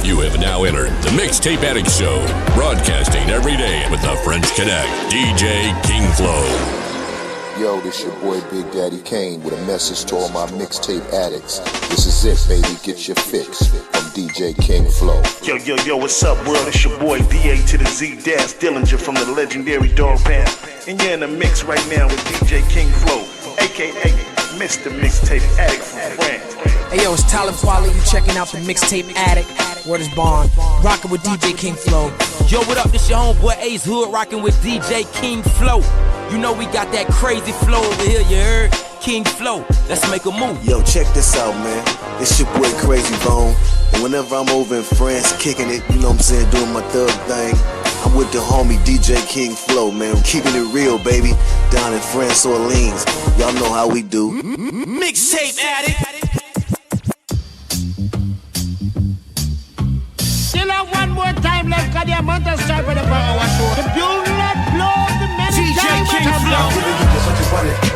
You have now entered the Mixtape Addict Show, broadcasting every day with the French Connect, DJ King Flow. Yo, this your boy Big Daddy Kane with a message to all my mixtape addicts. This is it, baby, get your fix from DJ King Flow. Yo, what's up, world? It's your boy DA to the Z Dash Dillinger from the legendary Dog Pound. And you're in the mix right now with DJ King Flow, aka Mr. Mixtape Addict from France. Hey yo, it's Tyler Quali, you checking out the Mixtape Addict. Word is Bond, rocking with DJ King Flow. Yo, what up? This your homeboy Ace Hood, rocking with DJ King Flow. You know we got that crazy flow over here, you heard? King Flow, let's make a move. Yo, check this out, man. It's your boy Crazy Bone. And whenever I'm over in France kicking it, you know what I'm saying, doing my thug thing, I'm with the homie DJ King Flow, man. I'm keeping it real, baby. Down in France, Orleans. Y'all know how we do. Mixtape Addict. Still have one more time left, cause the amount of start for the power show. The bullet blow the many times.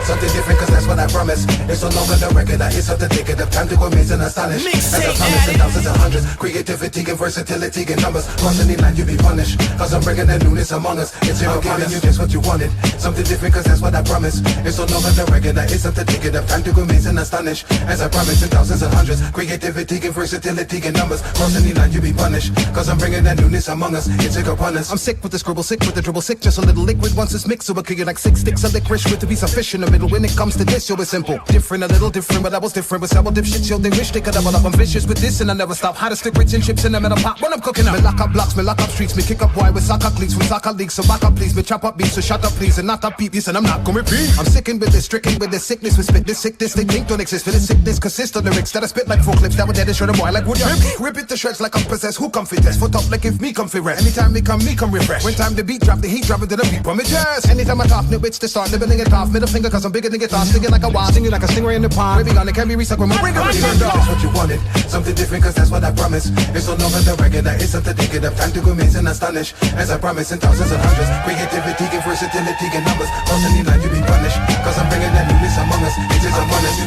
Something different, cause that's what I promise. It's no longer the record, I hit something thinking of time to amaze and astonish. As I promise in thousands and hundreds, creativity and versatility and numbers. Crossing the line, you be punished, cause I'm bringing the newness among us. It's here, giving you just what you wanted. Something different, cause that's what I promise. It's no longer the record, I hit something thinking of time to amaze and astonish. As I promise in thousands and hundreds, creativity and versatility and numbers. Crossing the line, you be punished, cause I'm bringing that newness among us. It's here upon us. I'm sick with the scribble, sick with the dribble, sick just a little liquid once it's mixed. So it could get like 6 sticks of licorice with to be sufficient in the middle. When it comes to this, yo, it's simple. Different, a little different, but I was different with several dipshits, yo. They wish they could double up. I'm vicious with this and I never stop. How to stick rich and chips in the middle pot when I'm cooking up. Me lock up blocks, me lock up streets, me kick up wide with soccer cleats, with soccer leagues. So back up please, me chop up beats, so shut up please and not up beat this and I'm not gonna repeat. I'm sickened with this, stricken with this sickness, with spit this sickness they think don't exist. For this sickness consist of lyrics that I spit like forklifts that would dead and shred a boy like wood. Rip it to shreds like I'm possessed. Who comfy test? Foot up like if me comfy rest. Anytime me come refresh. When time the beat drop, the heat drop into the beat on me chest. Anytime I talk, new bits to start nibbling it off. Middle finger cause I'm bigger than guitar, singing like a wild, singing like a stingray in the pond. Baby, gonna can be resucked when my ring already turned off. That's what you wanted, something different cause that's what I promise. It's no longer the record, I hit something thinking of time to go amaze and astonish. As I promise in thousands and hundreds, creativity and versatility and numbers. Crossing the line, you be punished, cause I'm bringing that newness among us. It is among us, you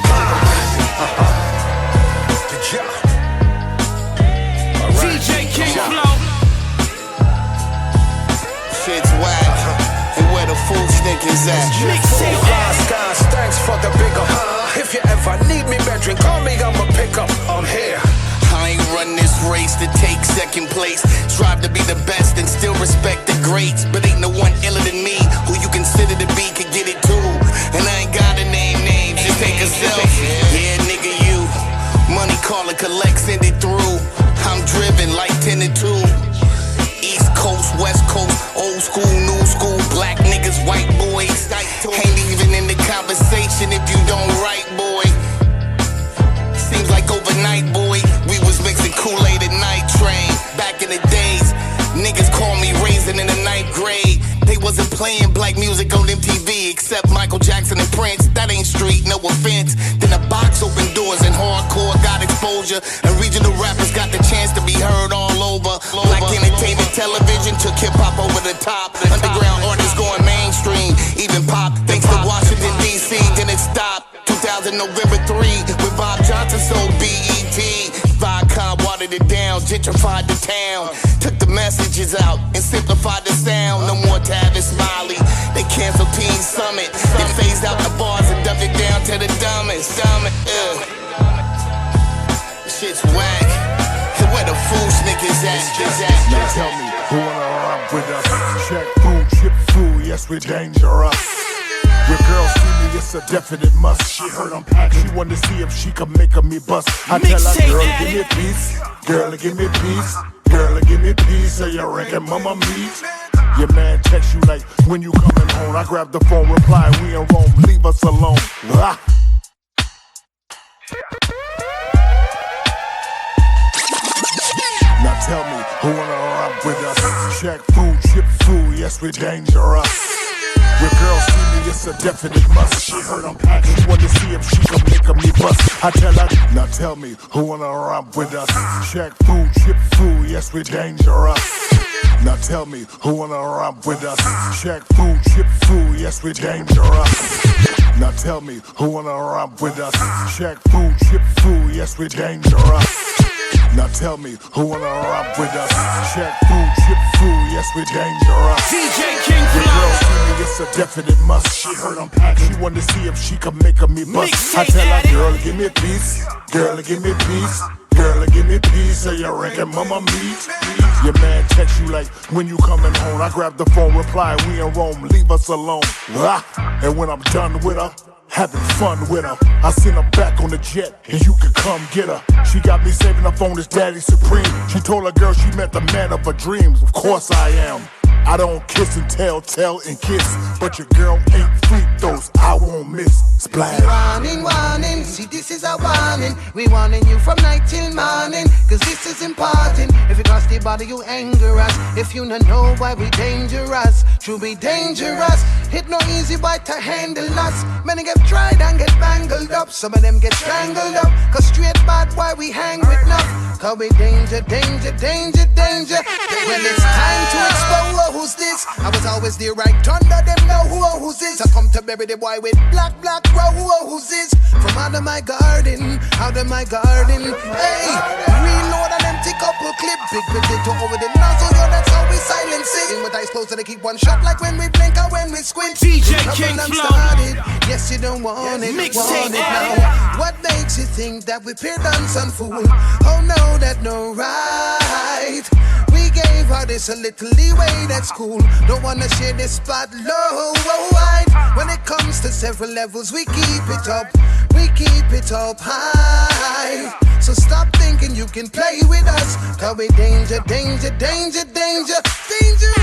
Good job. DJ King Flow. Shit's whack. And where the fool snickers at? Mixtape Guys, thanks for the big up. If you ever need me, bedroom, call me, I'ma pick up. I'm here. I ain't run this race to take second place. Strive to be the best and still respect the greats. But ain't no one iller than me. Who you consider to be could get it too. And I ain't gotta name names, just take a selfie. Yeah, nigga, you. Money call and collect, send it through. I'm driven like 10 to 2. East Coast, West Coast, old school, new school, black niggas, white boys. Ain't even in the conversation if you don't write, boy. Seems like overnight, boy, we was mixing Kool-Aid at Night Train. Back in the days, niggas call me Raisin in the 9th grade. They wasn't playing black music on MTV except Michael Jackson and Prince. That ain't street, no offense. Then the box opened doors and hardcore got exposure. And regional rappers got the chance to be heard all over. Black entertainment television took hip-hop over the top. Underground artists going mainstream, even pop. Thanks to Washington, D.C., then it stopped. 2000 November 3, when Bob Johnson sold BET. Viacom watered it down, gentrified the town. Took the messages out and simplified the sound. No more Tavis Smiley, they canceled Teen Summit. Then phased out the bars and dumped it down to the dumbest. Shit's whack. And where the fool snickers at? Now tell me, who wanna rock with us? Check food, chip food, yes we're dangerous. Your girl see me, it's a definite must. She heard I'm packed, she wanted to see if she could make me bust. I tell her, girl, give me peace. Girl, give me peace. Girl, give me peace. Say you reckon mama meet. Your man text you like, when you coming home? I grab the phone, reply, we in Rome, leave us alone. Ah. Now tell me, who wanna rock with us? Check food, chip food, yes we're dangerous. Your girl see me, it's a definite must. She heard I'm packed, she wanted to see if she could make me bust. I tell her, now tell me, who wanna romp with us? Check food, chip food, yes we're dangerous. Now tell me, who wanna romp with us? Check food, chip food, yes we're dangerous. Now tell me, who wanna romp with us? Check food, chip food, yes we're dangerous. Now tell tell me who wanna rock with us. Check food, chip food, yes, we're dangerous. DJ King The girl see me, it's a definite must. She heard I'm packed, she wanted to see if she could make me bust. I tell her, girl, give me a piece. Girl, give me a piece. Girl, give me a piece. So you reckon mama meat? Your man text you like, when you coming home? I grab the phone, reply, we in Rome, leave us alone. And when I'm done with her, having fun with her, I send her back on the jet, and you can come get her. She got me saving her phone as Daddy Supreme. She told her girl she met the man of her dreams. Of course I am. I don't kiss and tell and kiss, but your girl ain't freak those I won't miss. Splash. Warning, warning, see this is a warning. We warning you from night till morning, cause this is important. If you cross the body, you anger us. If you don't know why we dangerous, true be dangerous. It no easy boy to handle us. Many get tried and get bangled up. Some of them get strangled up, cause straight bad why we hang with enough. Cause we danger, danger, danger, danger. When it's time to expose who's this, I was always there right under them know who's this. I come to bury the boy with black row who's this. From out of my garden, hey, reload an empty couple clip. Big potato over the nozzle, yo, that's how we silence it. In with eyes closed so they keep one shot like when we blink or when we squint. DJ King Flow. Yes, you don't want it, MIXTAPE now. What makes you think that we peer dance and fool? Oh no, that no right. We gave her this a little leeway, that's cool. Don't wanna share this spot low, wide. When it comes to several levels, we keep it up high. So stop thinking you can play with us, cause we danger, danger, danger, danger, dangerous.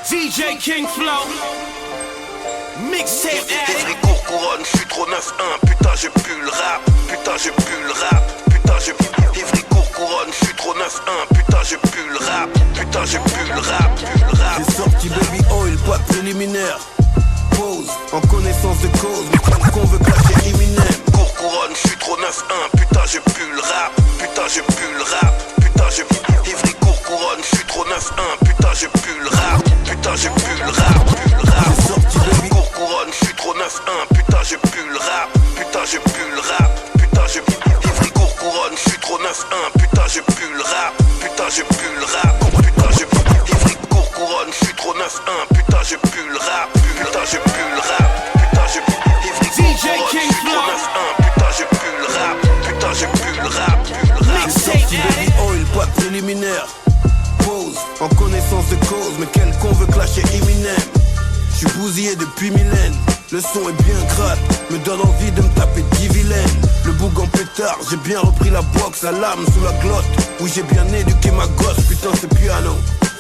DJ King Flow, MIXTAPE Évry court couronne, j'suis trop 9-1. Putain j'ai pu le rap, putain j'ai pu le rap. Putain j'ai pu Évry court couronne, j'suis trop 9-1. Putain j'ai pu le rap, putain j'ai pu le rap. J'ai sorti Baby Oil, pas de préliminaire. Pause, en connaissance de cause, mais qu'on veut clasher Eminem. Court couronne, j'suis trop 9-1. Putain j'ai pu le rap, putain j'ai pu le rap. Putain j'ai pu Évry court couronne, j'suis trop 9-1. Putain j'ai pu le rap, putain j'ai pu le rap. J'ai sorti Baby Court couronne, j'suis trop 9-1. Putain j'ai pu le rap, putain j'ai pu le rap. Putain j'ai pu Évry court couronne, j'suis trop 9-1. Putain j'ai pu le rap, putain j'ai pu le rap. Putain j'ai pu Évry court couronne, j'suis trop 9-1. Putain j'ai pu le rap, putain j'ai pu le rap. Putain j'ai pu Évry court couronne, j'suis trop 9-1. Putain j'ai pu le rap, putain j'ai pu le rap. J'ai sorti Baby Oil, pas de préliminaire. Pause, en connaissance de cause, mais quel con veut clasher Eminem. J'suis bousillé depuis millénaires. Le son est bien crade, me donne envie de me taper 10 vilaines. Le bougon pétard, j'ai bien repris la boxe, la lame sous la glotte. Oui j'ai bien éduqué ma gosse, putain c'est piano.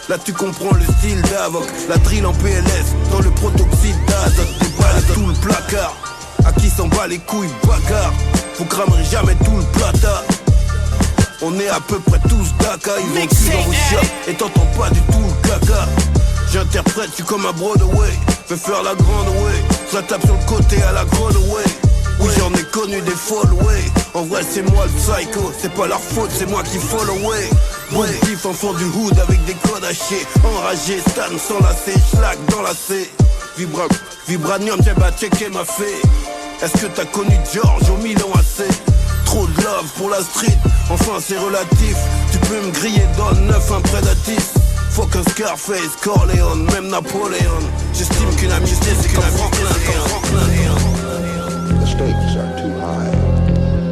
Là tu comprends le style d'Avoc, la drill en PLS, dans le protoxyde d'azote. Des balles à tout le placard, à qui s'en bat les couilles, bagarre. Vous cramerez jamais tout le plata. On est à peu près tous Dakar, ils ont cul dans vos shops et t'entends pas du tout le caca. J'interprète, je suis comme un Broadway, fais faire la grande way, je la tape sur le côté à la Broadway. Oui j'en ai connu des follow way, en vrai c'est moi le psycho, c'est pas leur faute, c'est moi qui follow way. Positif, enfant du hood avec des codes hachés, enragé, stan sans lacet, schlag dans la C. Vibranium, tiens bah checker ma fée. Est-ce que t'as connu George au Milan AC? Trop de love pour la street, enfin c'est relatif. Tu peux me griller dans le 9 un prédatif. Fuck un Scarface, Corleone, même Napoléon. J'estime qu'une amitié c'est comme Franklin. The stakes are too high.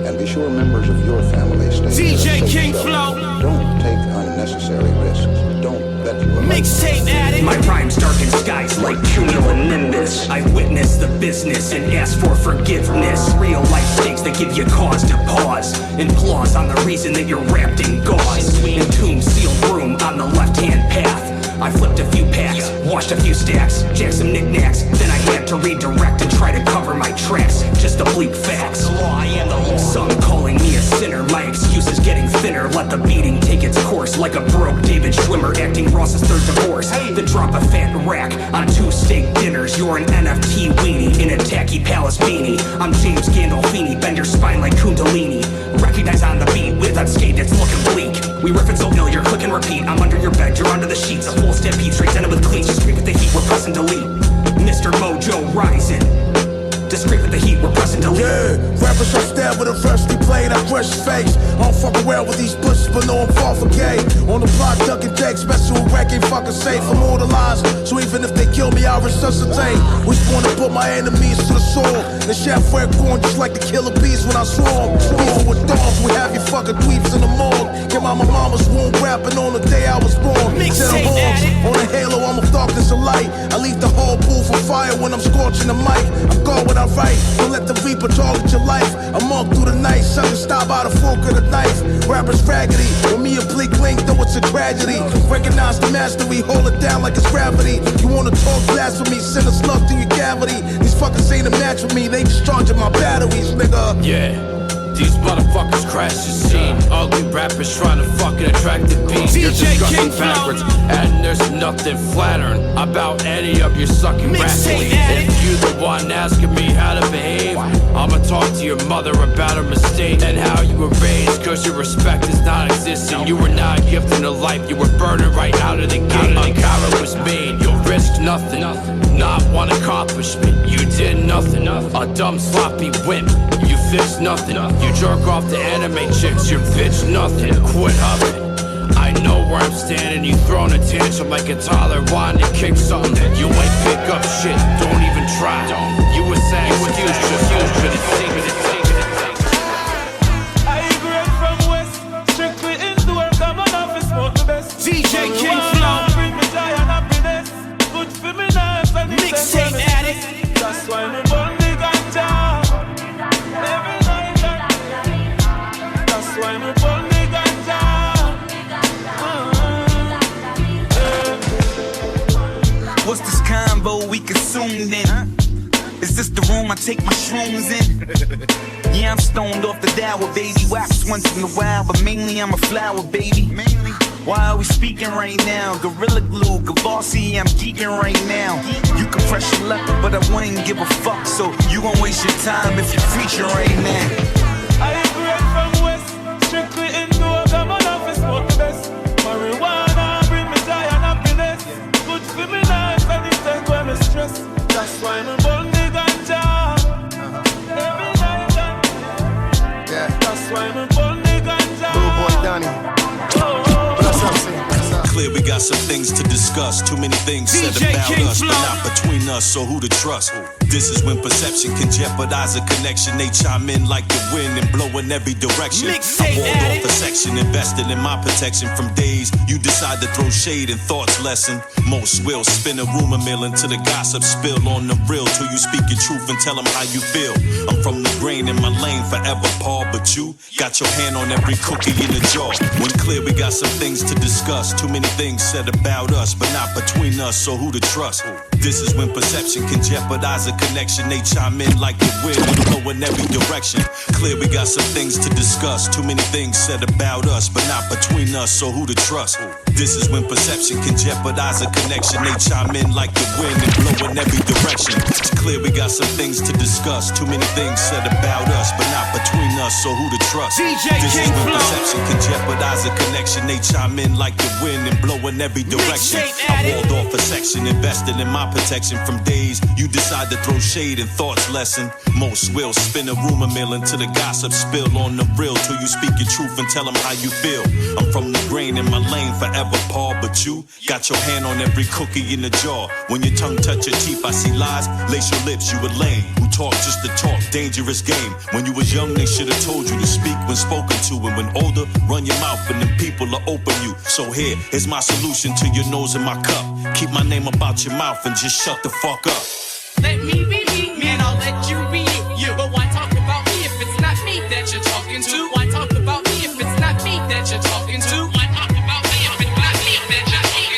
And be sure members of your family stay DJ safe. King Flow. Don't take unnecessary risks. Don't bet your life. MIXTAPE addict. My rhymes darken skies like cumulonimbus. I witness the business and ask for forgiveness. Real life stakes that give you cause to pause. And claws on the reason that you're wrapped in gauze. Entombed sealed room on the left-hand path. I flipped a few packs, washed a few stacks, jacked some knickknacks. Then I had to redirect and try to cover my tracks. Just to bleep facts. The law, I am the law. Some calling me a sinner. My excuse is getting thinner. Let the beating take its course. Like a broke David Schwimmer acting Ross's third divorce. Then drop a fat rack on 2 steak dinners. You're an NFT weenie in a tacky palace beanie. I'm James Gandolfini, bend your spine like Kundalini. Recognize on the beat with unscathed, it's looking bleak. We riff it so ill, you're click and repeat. I'm under your bed, you're under the sheets. A full stampede, straight in it with cleats. Just creep with the heat, we're pressing delete. Mr. Mojo rising. Discreet with the heat, we're pressing delete. Yeah, rappers I stab with a freshly blade, I crush his face. I don't fuck around with these bushes, but know I'm far from gay. On the block, ducking decks, special wreck ain't fucking safe. I'm immortalized, so even if they kill me, I'll resuscitate. Was born to put my enemies to the sword. The chef red corn just like the killer bees when I swarm. Even with dogs, we have you fucking dweeps in the morgue. Came out my mama's womb rapping on the day I was born. Set of horns, on a halo, I'm of darkness and light. I leave the whole pool for fire when I'm scorching the mic. I'm gone when I write, don't let the reaper target your life. I monk through the night, sucker stop by the fork of the knife. Rappers raggedy, when me and Bleak link, though it's a tragedy. Recognize the mastery, hold it down like it's gravity. You wanna talk blasphemy, send a slug through your cavity. These fuckers ain't a match with me, they just charging my batteries, nigga. Yeah. These motherfuckers crash the scene. Ugly rappers trying to fucking attract the beat. You're discussing backwards, and there's nothing flattering about any of your sucking rap. If you the one asking me how to behave, I'ma talk to your mother about her mistake and how you were raised. Cause your respect is not existing. You were not gifted a life, you were burning right out of the gate. A carrot was made, you'll risk nothing. Not one accomplishment, you did nothing. A dumb sloppy wimp, you fixed nothing. You jerk off to anime chicks, your bitch nothing. Quit huffing. I know where I'm standing. You throwing a tantrum like a toddler wanting to kick something. You ain't pick up shit, don't even try. You was saying excuse, I grade from West, strictly indoor, come on off and smoke the best. DJ King Flow, bring me joy and happiness. Good for me nice and mixtape addict. That's why me burn the ganja. Every night that's why me burn the ganja. What's this combo we consumed in? Is this the room I take my shrooms in? Yeah, I'm stoned off the dower, baby. Wax once in a while, but mainly I'm a flower, baby. Why are we speaking right now? Gorilla Glue, Gavassi, I'm geeking right now. You can press your luck, but I wouldn't give a fuck. So you gon' waste your time if you're featuring right now. I grade from West, strictly indoor, come on off and smoke the best. Marijuana, bring me joy and happiness. Good for me nice and it take away my stress. That's why me burn the ganja. Every night that's why me burn the ganja. Little boy Donnie. Clear we got some things to discuss. Too many things said about us, but not between us, so who to trust? This is when perception can jeopardize a connection. They chime in like the wind and blow in every direction. I walled off a section, invested in my protection from days you decide to throw shade and thoughts lessen. Most will spin a rumor mill until the gossip spill on the real, till you speak your truth and tell them how you feel. I'm from the grain in my lane forever, Paul, but you got your hand on every cookie in the jar. When clear we got some things to discuss. Too many things said about us, but not between us, so who to trust? This is when perception can jeopardize a connection. They chime in like the wind and blow in every direction. Clear we got some things to discuss. Too many things said about us, but not between us, so who to trust? This is when perception can jeopardize a connection. They chime in like the wind and blow in every direction. It's clear we got some things to discuss. Too many things said about us, but not between us, so who to trust? This is when perception can jeopardize a connection. They chime in like the wind and blow in every direction. I walled off a section, invested in my protection from days you decide to throw shade and thoughts lessen. Most will spin a rumor mill until the gossip spill on the real, till you speak your truth and tell them how you feel. I'm from the grain in my lane forever, Paul, but you got your hand on every cookie in the jar. When your tongue touch your teeth, I see lies. Lace your lips, you a lame who talk just to talk. Dangerous game. When you was young, they should have told you to speak when spoken to, and when older, run your mouth and then people will open you. So here's my solution to your nose in my cup. Keep my name about your mouth and just shut the fuck up. Let me be me, man, I'll let you be you. But why talk about me if it's not me that you're talking to? Why talk about me if it's not me that you're talking to? Why talk about me if it's not me that you're talking to?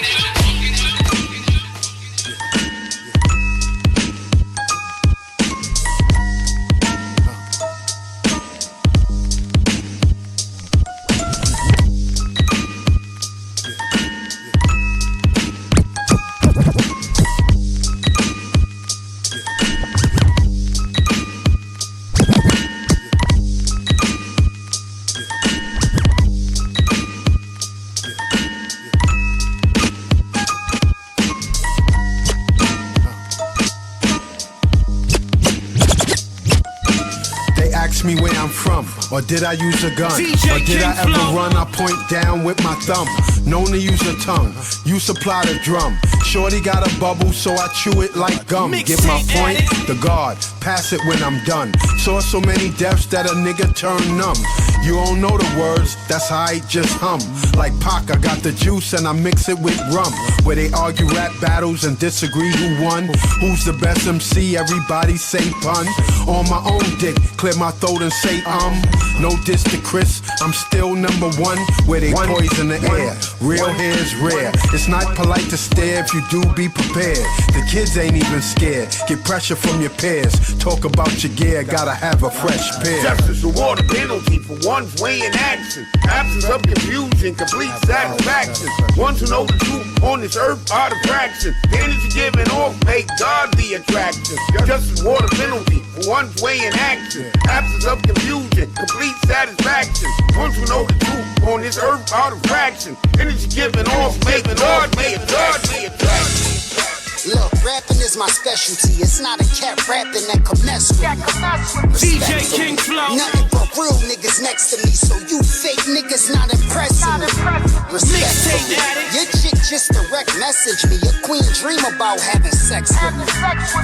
ask me where I'm from, or did I use a gun? DJ or did I ever King run? I point down with my thumb. Known to use a tongue, you supply the drum. Shorty got a bubble, so I chew it like gum. Get my point? The guard, pass it when I'm done. Saw so many deaths that a nigga turned numb. You don't know the words, that's how I just hum. Like Pac, I got the juice and I mix it with rum. Where they argue rap battles and disagree who won. Who's the best MC? Everybody say pun. On my own dick, clear my throat and say no diss to Chris, I'm still number one. Where they poison the air, real hair is rare. It's not polite to stare if you do be prepared. The kids ain't even scared, get pressure from your peers. Talk about your gear, gotta have a fresh pair. Justice reward a penalty for one's way in action. Absence of confusion, complete satisfaction. Ones who know the truth on this earth are the fraction. The energy given off make God the attraction. Justice reward a penalty for one's way in action. Absence of confusion, complete satisfaction. Ones who know the truth on this earth are the fraction. Energy given off make God the attraction. Look, rapping is my specialty. It's not a cat rapping that can mess with me. DJ King Flow. Nothing but real niggas next to me, so you fake niggas not impressing me. Respectfully, your chick just direct message me. Your queen dream about having sex with me.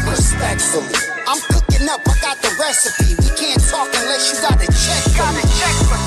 Respectfully, I'm cooking up, I got the recipe. We can't talk unless you got a check for me.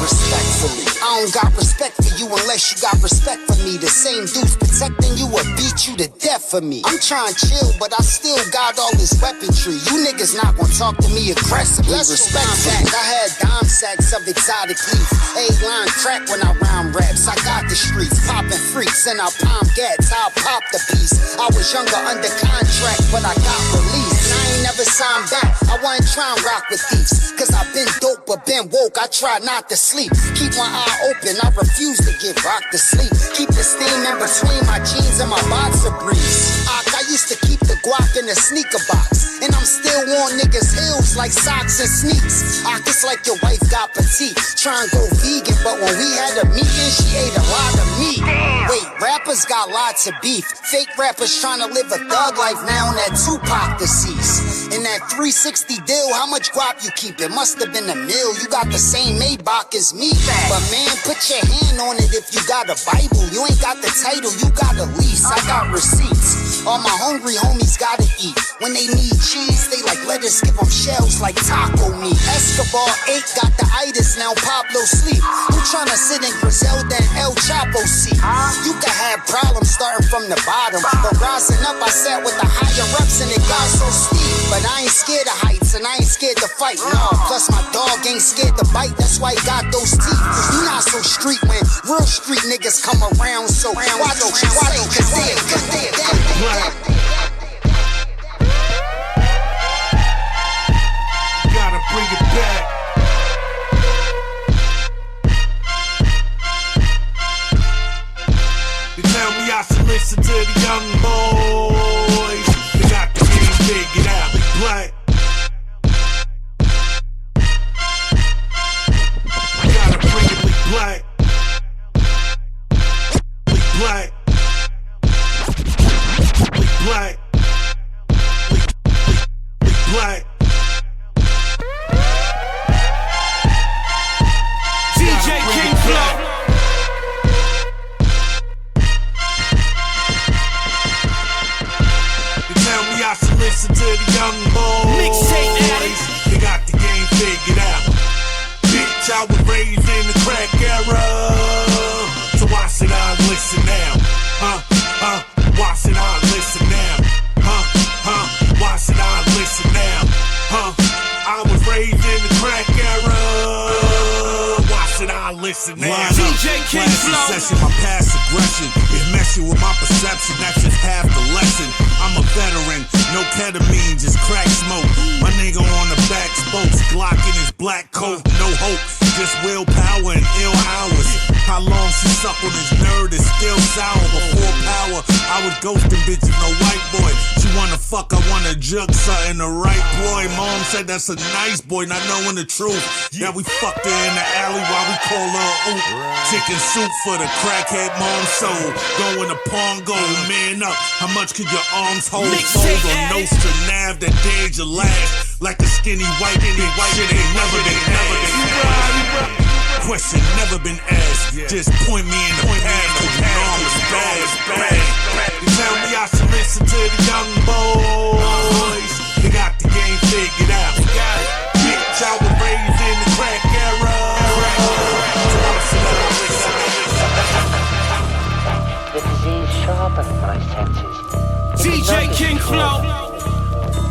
Respectfully, I don't got respect for you unless you got respect for me. The same dudes protecting you will beat you to death for me. I'm trying to chill, but I still got all this weaponry. You niggas not gonna talk to me aggressively. Respect that. I had dime sacks of exotic leaf. A-line crack when I rhyme raps. I got the streets popping freaks and I palm gats. I'll pop the piece. I was younger under contract, but I got released. I ain't never signed back. I wasn't trying to rock with thieves. Cause I been dope but been woke. I try not to sleep. Keep my eye open. I refuse to get rocked to sleep. Keep the steam in between my jeans and my boxer briefs. I used to keep the guap in a sneaker box. And I'm still on niggas' heels like socks and sneaks. It's like your wife got petite. Try and go vegan, but when we had a meeting, she ate a lot of meat. Wait, rappers got lots of beef. Fake rappers trying to live a thug life now on that Tupac deceased. In that 360 deal, how much guap you keep? It must have been a mill. You got the same Maybach as me. But man, put your hand on it if you got a Bible. You ain't got the title, you got a lease. I got receipts. All my hungry homies gotta eat. When they need cheese, they like, let us give them shells like taco meat. Escobar 8 got the itis, now Pablo sleep. Who tryna sit in Griselda and El Chapo seat? You can have problems starting from the bottom, but rising up, I sat with the higher ups and it got so steep. But I ain't scared of heights and I ain't scared to fight. No, plus my dog ain't scared to bite. That's why he got those teeth. You not so street when real street niggas come around. So why don't you say, cause they a good day. Gotta bring it back. They tell me I should listen to the young boys. They got the game figured out. Big black. Gotta bring it big black. Big black. Big black. Big black. DJ King Flow. I should listen to the young boys. MIXTAPE ADDICT. They got the game figured out. Bitch, I was raised in the crack era. So why should I listen now? Why should I listen now? Why should I listen now? I was raised in the crack era. Why should I listen now? DJ King Flow. Session, my past aggression is messing with my perception. That's just half the lesson. I'm a veteran, no ketamine, just crack smoke. My nigga on the back spokes, Glock in his black coat, no hope, just willpower and ill hours. How long she suck on his nerd is still sour. Before power, I was ghosting bitches, no white boy. She She wanna fuck, I wanna jug something. The right boy, mom said that's a nice boy, not knowing the truth. Now we fucked her in the alley while we call her oop. Chicken soup for the crackhead mom soul. Going to Pongo, man up. How much could your arms hold? Fold on notes to nav that dared you last. Like a skinny white shit ain't never been asked. Question never been asked. Just point me in the path, cause you know I'm as bad. You tell me I should listen to the young boys. They got the game figured out. Bitch, I was raised in the crack era. The disease sharpened my senses. DJ King Flow.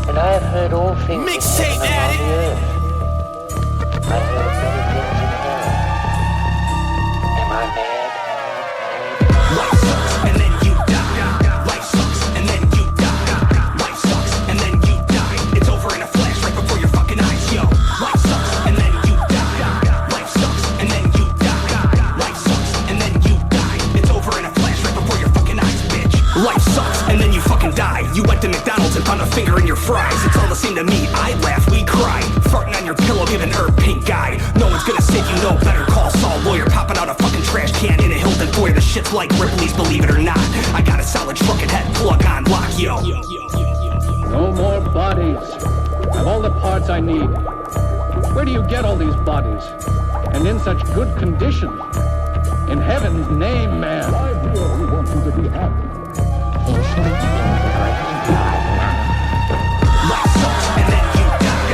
And I have heard all things MIXTAPE on the earth. I heard many things in hell. Am I mad? Life sucks and then you die. Life sucks and then you die. Life sucks and then you die. It's over in a flash right before your fucking eyes, yo. Life sucks and then you die. Life sucks and then you die. Life sucks and then you die. It's over in a flash right before your fucking eyes, bitch. Life sucks and then you fucking die. You went to McDonald's and found a finger in your fries. It's all the same to me. I laugh, we cry. Farting on your pillow, giving her a pink eye. No one's gonna save you, no better call Saul Lawyer. Popping out a fucking trash can in a Hilton Foyer. The shit's like Ripley's, believe it or not. I got a solid trucket head, plug on, lock, yo. No more bodies. I've all the parts I need. Where do you get all these bodies? And in such good condition? In heaven's name, man. I really want you to be happy. Life sucks and then you die.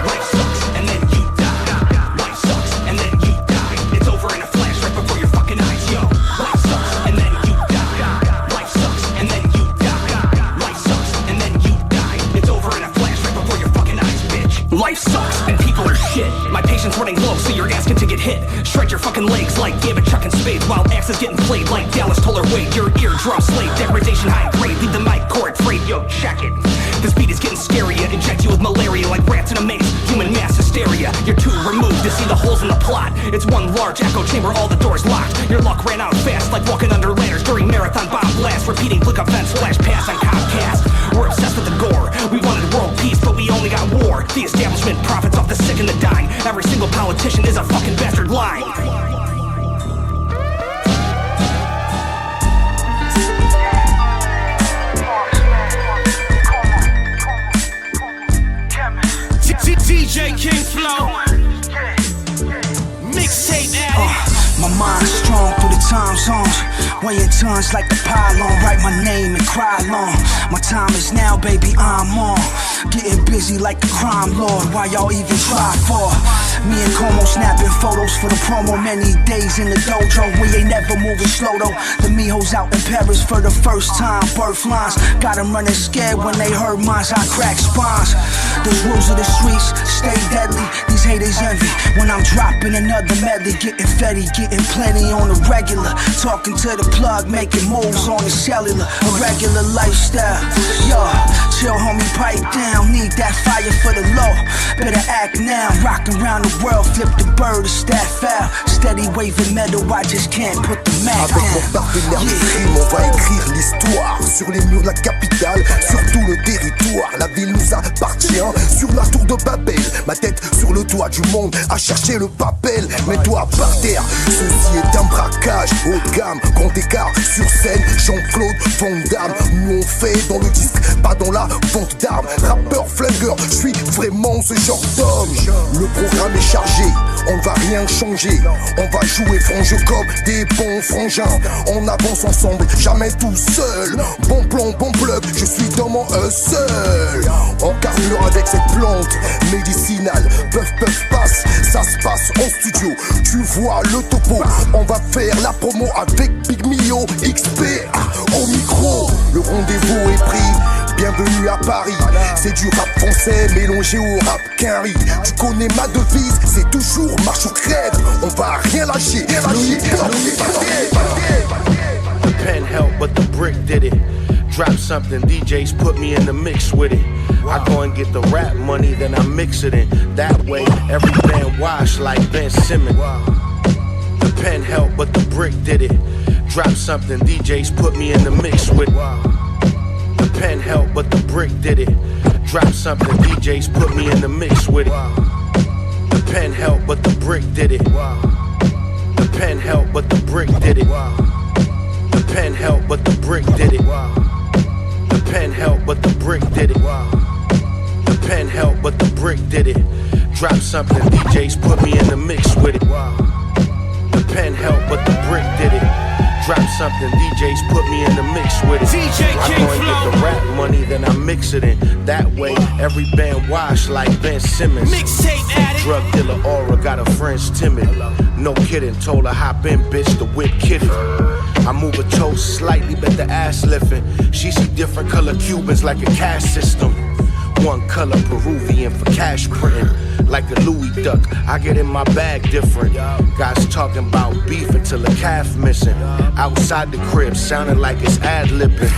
Life sucks and then you die. Life sucks and then you die. It's over in a flash right before your fucking eyes, yo. Life sucks and then you die. Life sucks and then you die. Life sucks and then you die. It's over in a flash right before your fucking eyes, bitch. Life sucks and people are shit. My patience running low, so you're asking to get hit. Shred your fucking legs like Gavin chucking spades while axes getting played like Dallas told her wait. Your eardrum slave, degradation high grade. Leave the mic cord frayed, yo, check it. This beat is getting scarier. Inject you with malaria like rats in a maze. Human mass hysteria. You're too removed to see the holes in the plot. It's one large echo chamber, all the doors locked. Your luck ran out fast like walking under ladders during marathon bomb blast. Repeating flick events, flash pass on Comcast. We're obsessed with the gore. We wanted world peace, but we only got war. The establishment profits off the sick and the dying. Every single politician is a fucking bastard lying. DJ King Flow. MIXTAPE Addict. My mind's strong through the time zones. Weighing tons like the pylon. Write my name and cry long. My time is now, baby, I'm on. Getting busy like the crime lord. Why y'all even try for? Me and Como snapping photos for the promo. Many days in the dojo. We ain't never moving slow though. The mijos out in Paris for the first time. Birth lines got them running scared when they heard mines. I crack spines. The rules of the streets stay deadly. These haters envy when I'm dropping another medley. Getting fetty, getting plenty on the regular. Talking to the plug, making moves on the cellular. A regular lifestyle. Yo, chill homie, pipe down. Need that fire for the low. Better act now. Rockin' around the world, flip the bird, a staff out. Steady waving metal, I just can't put the Mac down. Avec mon partenaire de crime, on va écrire l'histoire. Sur les murs de la capitale, sur tout le territoire. La ville nous appartient. Sur la tour de Babel, ma tête sur le toit du monde, à chercher le papel. Mets-toi par terre, ceci est un braquage haut de gamme, grand écart sur scène. Jean-Claude Van Damme, nous on fait dans le disque, pas dans la vente d'armes. Rappeur, flingueur, je suis vraiment ce genre d'homme. Le programme est chargé, on va rien changer. On va jouer frange comme des bons frangins. On avance ensemble, jamais tout seul. Bon plan, bon plug, je suis dans mon seul. On carbure avec cette plante médicinale. Puff, passe, ça se passe en studio. Tu vois le topo, on va faire la promo avec Big Mio XP au micro. Le rendez-vous est pris. Bienvenue à Paris, c'est du rap français mélangé au rap quinri. Tu connais ma devise, c'est toujours marche ou crève. On va rien lâcher, The pen helped, but the brick did it. Drop something, DJs put me in the mix with it. I go and get the rap money, then I mix it in. That way, every band wash like Ben Simmons. The pen helped, but the brick did it. Drop something, DJs put me in the mix with it. The pen helped, but the brick did it. Drop something, DJs put me in the mix with it. The pen helped, but the brick did it. The pen helped, but the brick did it. The pen helped, but the brick did it. The pen helped, but the brick did it. The pen helped, but the brick did it. Drop something, DJs put me in the mix with it. The pen helped, but the brick did it. Drop something, DJs put me in the mix with it. I go and get the rap money, then I mix it in. That way, every band wash like Ben Simmons. MIXTAPE addict. Drug dealer Aura got her friends timid. No kidding, told her hop in, bitch, the whip kitty. I move her toes slightly, bet the ass lifting. She see different color Cubans like a caste system. One color Peruvian for cash printing, like a Louis duck. I get in my bag different. Guys talking about beef until a calf missing. Outside the crib, sounding like it's ad-libbing.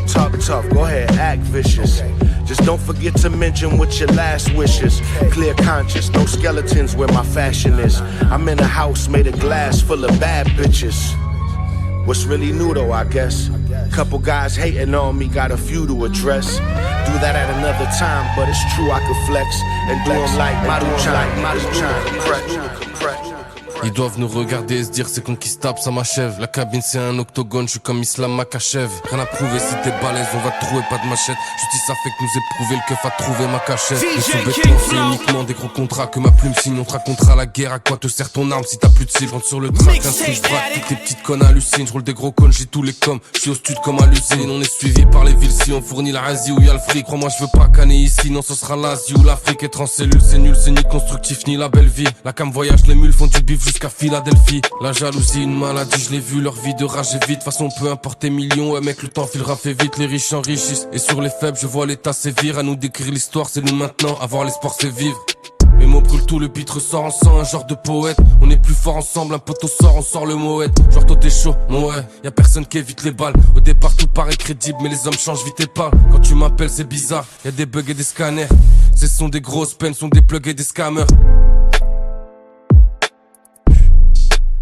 Talk tough, go ahead, act vicious. Just don't forget to mention what your last wishes. Clear conscious, no skeletons where my fashion is. I'm in a house made of glass full of bad bitches. What's really new though, I guess? Couple guys hating on me, got a few to address. Do that at another time, but it's true I could flex and do them like Maruchan. Ils doivent nous regarder et se dire c'est qu'on qui se tape, ça m'achève. La cabine c'est un octogone, je suis comme Islam Makachev. Rien à prouver si t'es balèze, on va te trouver pas de machette. Justice ça fait que nous éprouver le keuf a trouvé ma cachette. Les sous-bétons c'est uniquement des gros contrats que ma plume signe. On te racontera la guerre, à quoi te sert ton arme si t'as plus de cible. Rentre sur le track, un switch braque, toutes tes petites connes hallucinent. Je roule des gros connes, j'ai tous les coms. Je suis au stud comme à l'usine, on est suivi par les villes si on fournit la Asie où y'a le fric. Crois-moi je veux pas canner ici, non ce sera l'Asie ou l'Afrique. Être en cellule c'est nul, c'est ni constructif ni la belle vie. La cam voyage, les mules font du bif jusqu'à Philadelphie. La jalousie, une maladie, je l'ai vu, leur vie de rage est vite. De toute façon, peu importe tes millions, ouais mec, le temps filera fait vite. Les riches enrichissent, et sur les faibles, je vois l'état sévir. À nous d'écrire l'histoire, c'est nous maintenant, avoir l'espoir, c'est vivre. Les mots brûlent tout, le beat ressort en sang, un genre de poète. On est plus fort ensemble, un poteau sort, on sort le moët. Genre toi t'es chaud, mon ouais, y'a personne qui évite les balles. Au départ tout paraît crédible, mais les hommes changent vite et parlent. Quand tu m'appelles c'est bizarre, y'a des bugs et des scanners. Ce sont des grosses peines, sont des plugs et des scammers.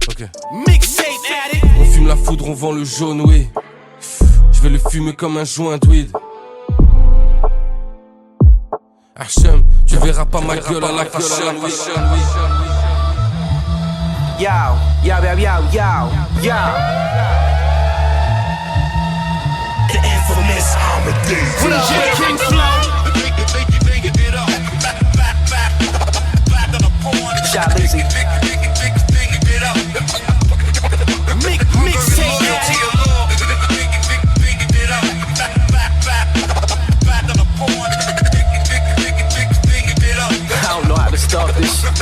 Okay. MIXTAPE addict. On fume la foudre, on vend le jaune, oui. Je vais le fumer comme un joint d'weed. Hachem, tu verras pas ma gueule à la fashion, oui. Yo, yo, yo, yo, yo, yo. The infamous Amadeus. DJ King Flow. Shot Lizzy.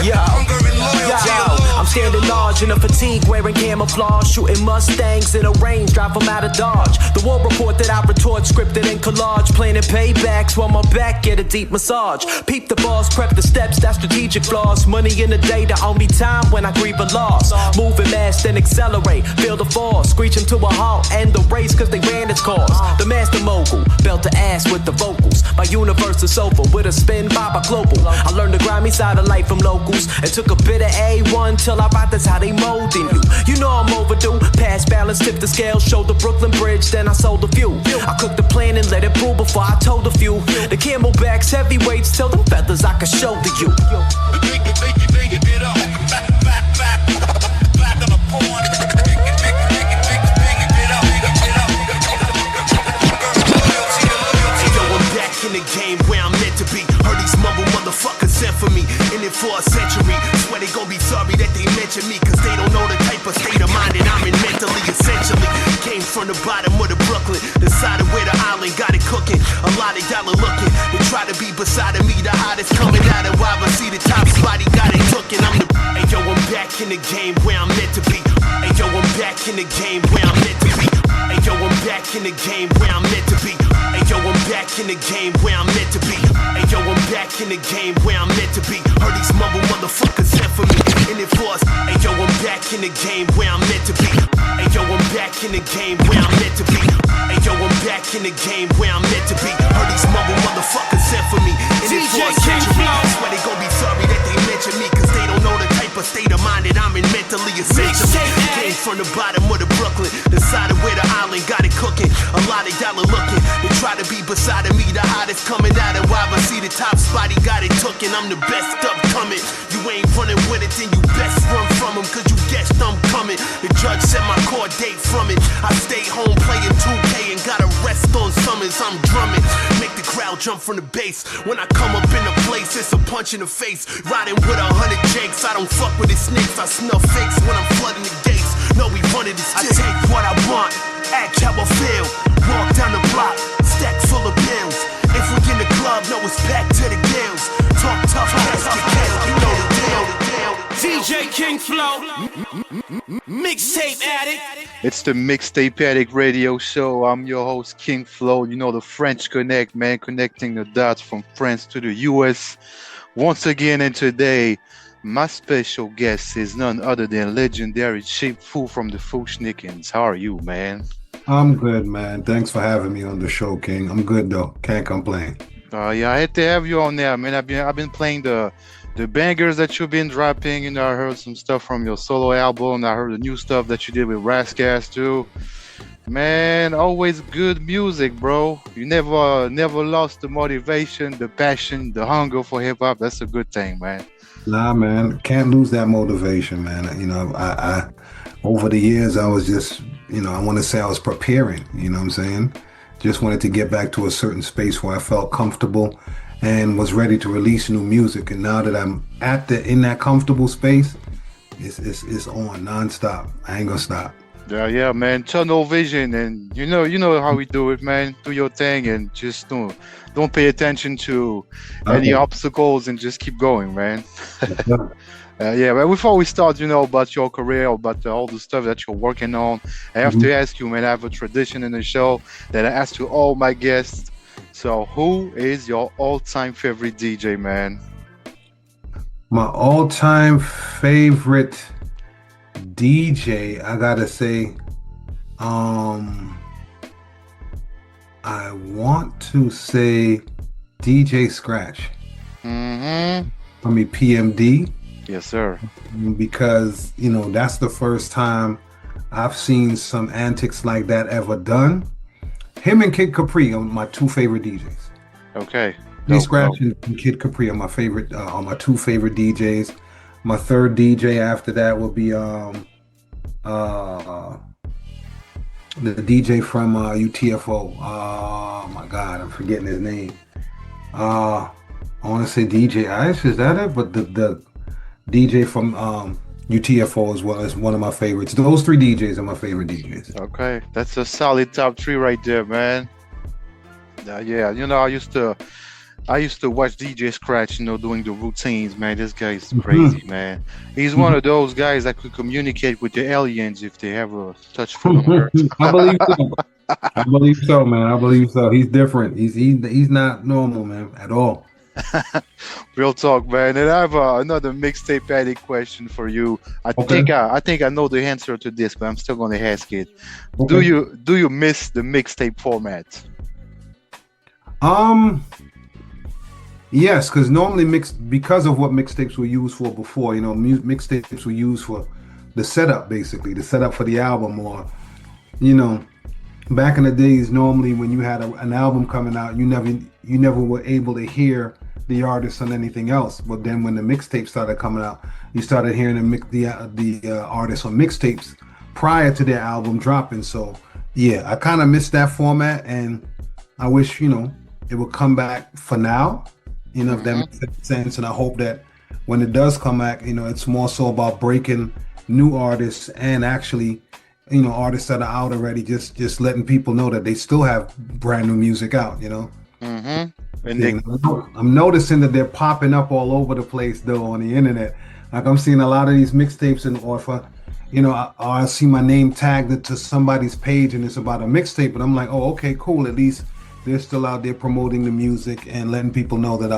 Yo, I'm standing large in a fatigue wearing camouflage, shooting Mustangs in a range, drive them out of Dodge. The war report that I retort, scripted in collage, planning paybacks while my back get a deep massage. Peep the balls, prep the steps, that's strategic flaws. Money in the day, the only time when I grieve a loss. Moving fast, then accelerate, feel the force, screeching to a halt, end the race cause they ran its course. The master mogul, belt the ass with the vocals. My universe is over with a spin by global. I learned the grimy side of life from locals and took a bit of A1 till I write that's how they molding you. You know I'm overdue, pass balance, tip the scale, show the Brooklyn Bridge, then I sold a few. I cooked the plan and let it brew before I told a few. The camelbacks, heavyweights, tell them feathers I can show to you. In the game where I'm meant to be. Heard these mumble motherfuckers sent for me. In it for a century. Swear they gon' be sorry that they mention me. Cause they don't know the type of state of mind that I'm in mentally. Essentially came from the bottom of the Brooklyn. The side of where the island got it cooking. A lot of y'all are looking. They try to be beside of me. The hottest coming out of Wava. See the top spot, he got it cooking. I'm the hey yo, I'm back in the game where I'm meant to be. Hey yo, I'm back in the game where I'm meant to be. Hey yo, I'm back in the game where I'm meant to be. Hey yo, I'm back in the game where I'm meant to be. Hey yo, I'm back in the game where I'm meant to be. Heard these mumble motherfuckers sent for me. In it for us. Hey yo, I'm back in the game where I'm meant to be. Hey yo, I'm back in the game where I'm meant to be. Hey yo, I'm back in the game where I'm meant to be. Heard these mumble motherfuckers sent for me. In it for a century. Swear they gon' be sorry that they mention me. Cause they don't know the type of state of mind that I'm in meant mentally essentially. Came from the bottom of the Brooklyn, decided where the island got it cooking. A lot of y'all are looking, they try to be beside of me, the hottest coming out of why I see the top spot, he got it tookin'. I'm the best upcoming. You ain't running with it, then you best run from him, cause you guessed I'm coming. The judge set my court date from it. I stay home playing 2K and gotta rest on summers. I'm drumming, make the crowd jump from the bass. When I come up in a place, it's a punch in the face. Riding with 100 jakes, I don't fuck with the snakes. I snuff fakes when I'm flooding the gates. No, we running this I take what I want, act how I feel. Walk down the block, stack full of bills. If we in the club, no, it's packed to the gills. Talk tough, cats get killed. You know the deal. DJ King Flow, Mixtape Addict. It's the Mixtape Addict radio show. I'm your host, King Flow. You know the French Connect, man, connecting the dots from France to the US. Once again, and today, my special guest is none other than legendary Cheap Fool from the Fushnikins. How are you, man? I'm good, man. Thanks for having me on the show, King. I'm good though. Can't complain. Yeah, I had to have you on there, man. I've been playing the bangers that you've been dropping. You know, I heard some stuff from your solo album. I heard the new stuff that you did with Rascas too. Man, always good music, bro. You never lost the motivation, the passion, the hunger for hip hop. That's a good thing, man. Nah, man, can't lose that motivation, man. You know, I over the years, I was just, you know, I want to say I was preparing. You know what I'm saying? Just wanted to get back to a certain space where I felt comfortable and was ready to release new music. And now that I'm in that comfortable space, it's on nonstop. I ain't gonna stop. Yeah, man. Tunnel vision, and you know how we do it, man. Do your thing, and just don't pay attention to any obstacles, and just keep going, man. Yeah, but before we start, you know, about your career, about all the stuff that you're working on, I have to ask you, man. I have a tradition in the show that I ask to all my guests. So, who is your all-time favorite DJ, man? My all-time favorite DJ, I gotta say, I want to say DJ Scratch. I mean PMD. Yes, sir. Because, you know, that's the first time I've seen some antics like that ever done. Him and Kid Capri are my two favorite DJs. Okay. DJ Scratch and Kid Capri are my favorite, are my two favorite DJs. My third DJ after that will be the DJ from UTFO. Oh my God, I'm forgetting his name. I want to say DJ Ice, is that it? But the DJ from UTFO as well is one of my favorites. Those three DJs are my favorite DJs. Okay, that's a solid top three right there, man. Yeah, you know, I used to watch DJ Scratch, you know, doing the routines, man. This guy is crazy, man. He's one of those guys that could communicate with the aliens if they ever touch foot on Earth. I believe so. I believe so, man. I believe so. He's different. He's not normal, man, at all. Real talk, man. And I have another Mixtape Addict question for you. I think I know the answer to this, but I'm still going to ask it. Okay. Do you miss the mixtape format? Yes, because normally because of what mixtapes were used for before, you know, mixtapes were used for the setup, basically, the setup for the album, or, you know, back in the days, normally when you had an album coming out, you never were able to hear the artist on anything else. But then when the mixtape started coming out, you started hearing the artists on mixtapes prior to their album dropping. So yeah, I kind of missed that format, and I wish, you know, it would come back for now, you know, if that makes sense. And I hope that when it does come back, you know, it's more so about breaking new artists and actually, you know, artists that are out already, just letting people know that they still have brand new music out, you know. And I'm noticing that they're popping up all over the place though on the internet. Like I'm seeing a lot of these mixtapes, and or if I see my name tagged to somebody's page and it's about a mixtape, and I'm like, oh, okay, cool. At least they're still out there promoting the music and letting people know that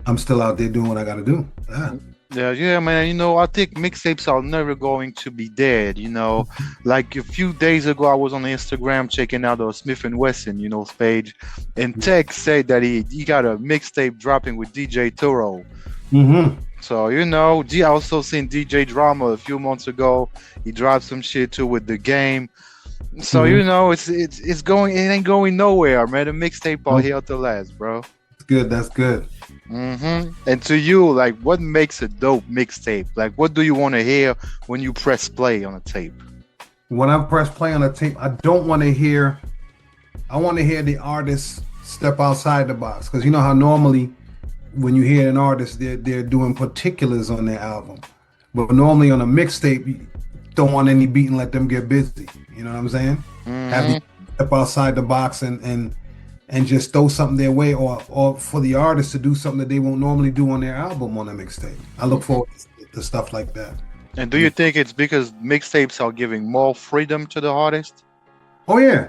I'm still out there doing what I got to do. Yeah, man. You know, I think mixtapes are never going to be dead. You know, like a few days ago, I was on Instagram checking out the Smith & Wesson, you know, page, and Tech said that he got a mixtape dropping with DJ Turo. So I also seen DJ Drama a few months ago. He dropped some shit too with the game. So it's going. It ain't going nowhere, man. The mixtape are here to last, bro. Good. That's good. And to you, like, what makes a dope mixtape? Like, what do you want to hear when you press play on a tape? When I press play on a tape, I don't want to hear. I want to hear the artist step outside the box, because you know how normally when you hear an artist, they're doing particulars on their album, but normally on a mixtape, you don't want any beat and let them get busy. You know what I'm saying? Have them step outside the box and just throw something their way, or for the artist to do something that they won't normally do on their album on a mixtape. I look forward to stuff like that. And do you think it's because mixtapes are giving more freedom to the artist? Oh yeah.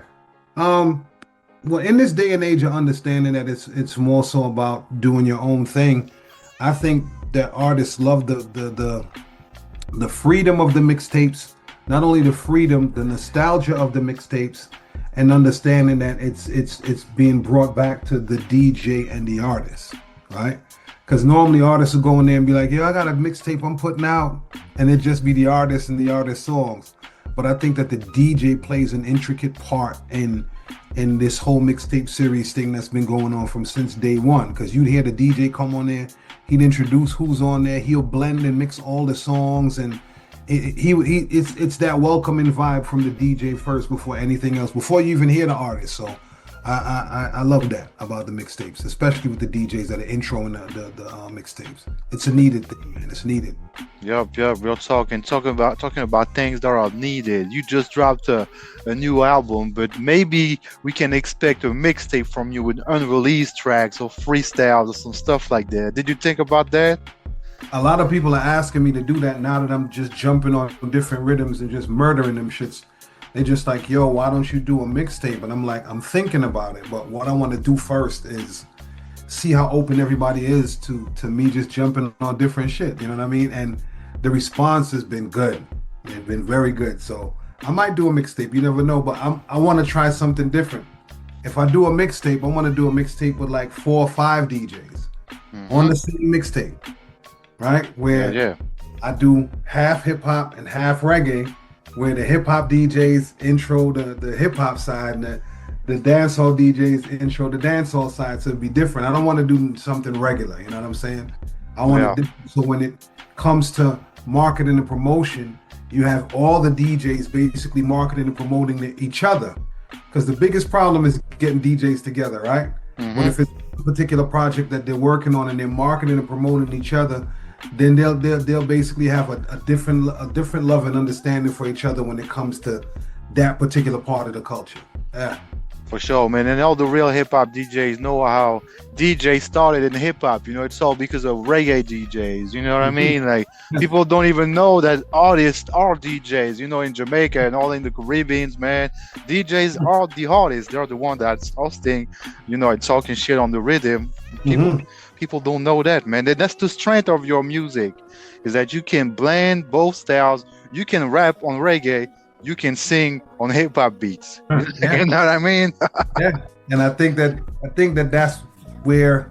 Well, in this day and age of understanding that it's more so about doing your own thing, I think that artists love the freedom of the mixtapes. Not only the freedom, the nostalgia of the mixtapes, and understanding that it's being brought back to the DJ and the artist, right? Because normally artists will go in there and be like, "Yeah, I got a mixtape I'm putting out," and it just be the artist and the artist songs. But I think that the DJ plays an intricate part in this whole mixtape series thing that's been going on from since day one. Because you'd hear the DJ come on there, he'd introduce who's on there, he'll blend and mix all the songs, and it's that welcoming vibe from the DJ first before anything else, before you even hear the artist. So I love that about the mixtapes, especially with the DJs that are introing the mixtapes. It's a needed thing, man. It's needed. Yep. We're talking about things that are needed. You just dropped a new album, but maybe we can expect a mixtape from you with unreleased tracks or freestyles or some stuff like that. Did you think about that? A lot of people are asking me to do that now that I'm just jumping on different rhythms and just murdering them shits. They just like, "Yo, why don't you do a mixtape?" And I'm like, I'm thinking about it, but what I want to do first is see how open everybody is to me just jumping on different shit. You know what I mean? And the response has been good. It's been very good. So I might do a mixtape. You never know, but I want to try something different. If I do a mixtape, I want to do a mixtape with like 4 or 5 DJs on the same mixtape, right? Where I do half hip hop and half reggae, where the hip hop DJs intro the hip hop side and the dancehall DJs intro the dancehall side, so it'd be different. I don't want to do something regular, you know what I'm saying? I want to so when it comes to marketing and promotion, you have all the DJs basically marketing and promoting each other, because the biggest problem is getting DJs together, right? But if it's a particular project that they're working on and they're marketing and promoting each other, then they'll basically have a different love and understanding for each other when it comes to that particular part of the culture. Yeah. For sure, man. And all the real hip-hop DJs know how DJ started in hip-hop. You know, it's all because of reggae DJs. You know what I mean? Like, people don't even know that artists are DJs. You know, in Jamaica and all in the Caribbean, man, DJs are the artists. They're the one that's hosting, you know, and talking shit on the rhythm. People don't know that, man. That's the strength of your music, is that you can blend both styles. You can rap on reggae. You can sing on hip hop beats. You know what I mean? Yeah, and I think that that's where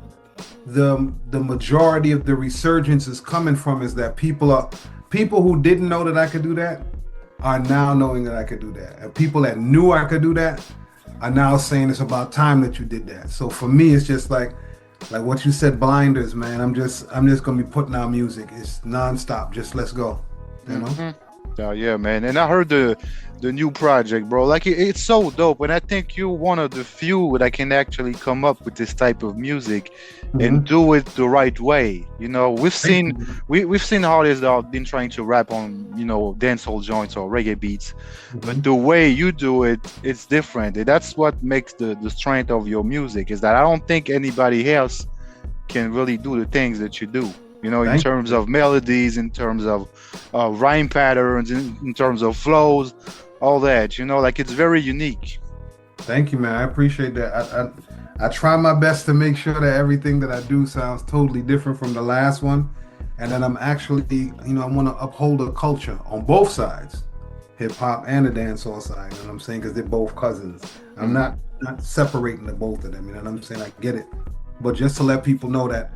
the majority of the resurgence is coming from, is that people who didn't know that I could do that are now knowing that I could do that, and people that knew I could do that are now saying it's about time that you did that. So for me, it's just like what you said, blinders, man. I'm just gonna be putting out music. It's nonstop. Just let's go. You know. Yeah, man. And I heard the new project, bro. Like, it's so dope. And I think you're one of the few that can actually come up with this type of music and do it the right way. You know, we've seen artists that have been trying to rap on, you know, dancehall joints or reggae beats, but the way you do it, it's different. And that's what makes the strength of your music, is that I don't think anybody else can really do the things that you do. You know, in terms of melodies, in terms of rhyme patterns, in terms of flows, all that. You know, like, it's very unique. Thank you, man. I appreciate that. I try my best to make sure that everything that I do sounds totally different from the last one, and that I'm actually, you know, I want to uphold a culture on both sides, hip hop and the dancehall side. You know what I'm saying? Because they're both cousins. I'm not separating the both of them. You know what I'm saying? I get it, but just to let people know that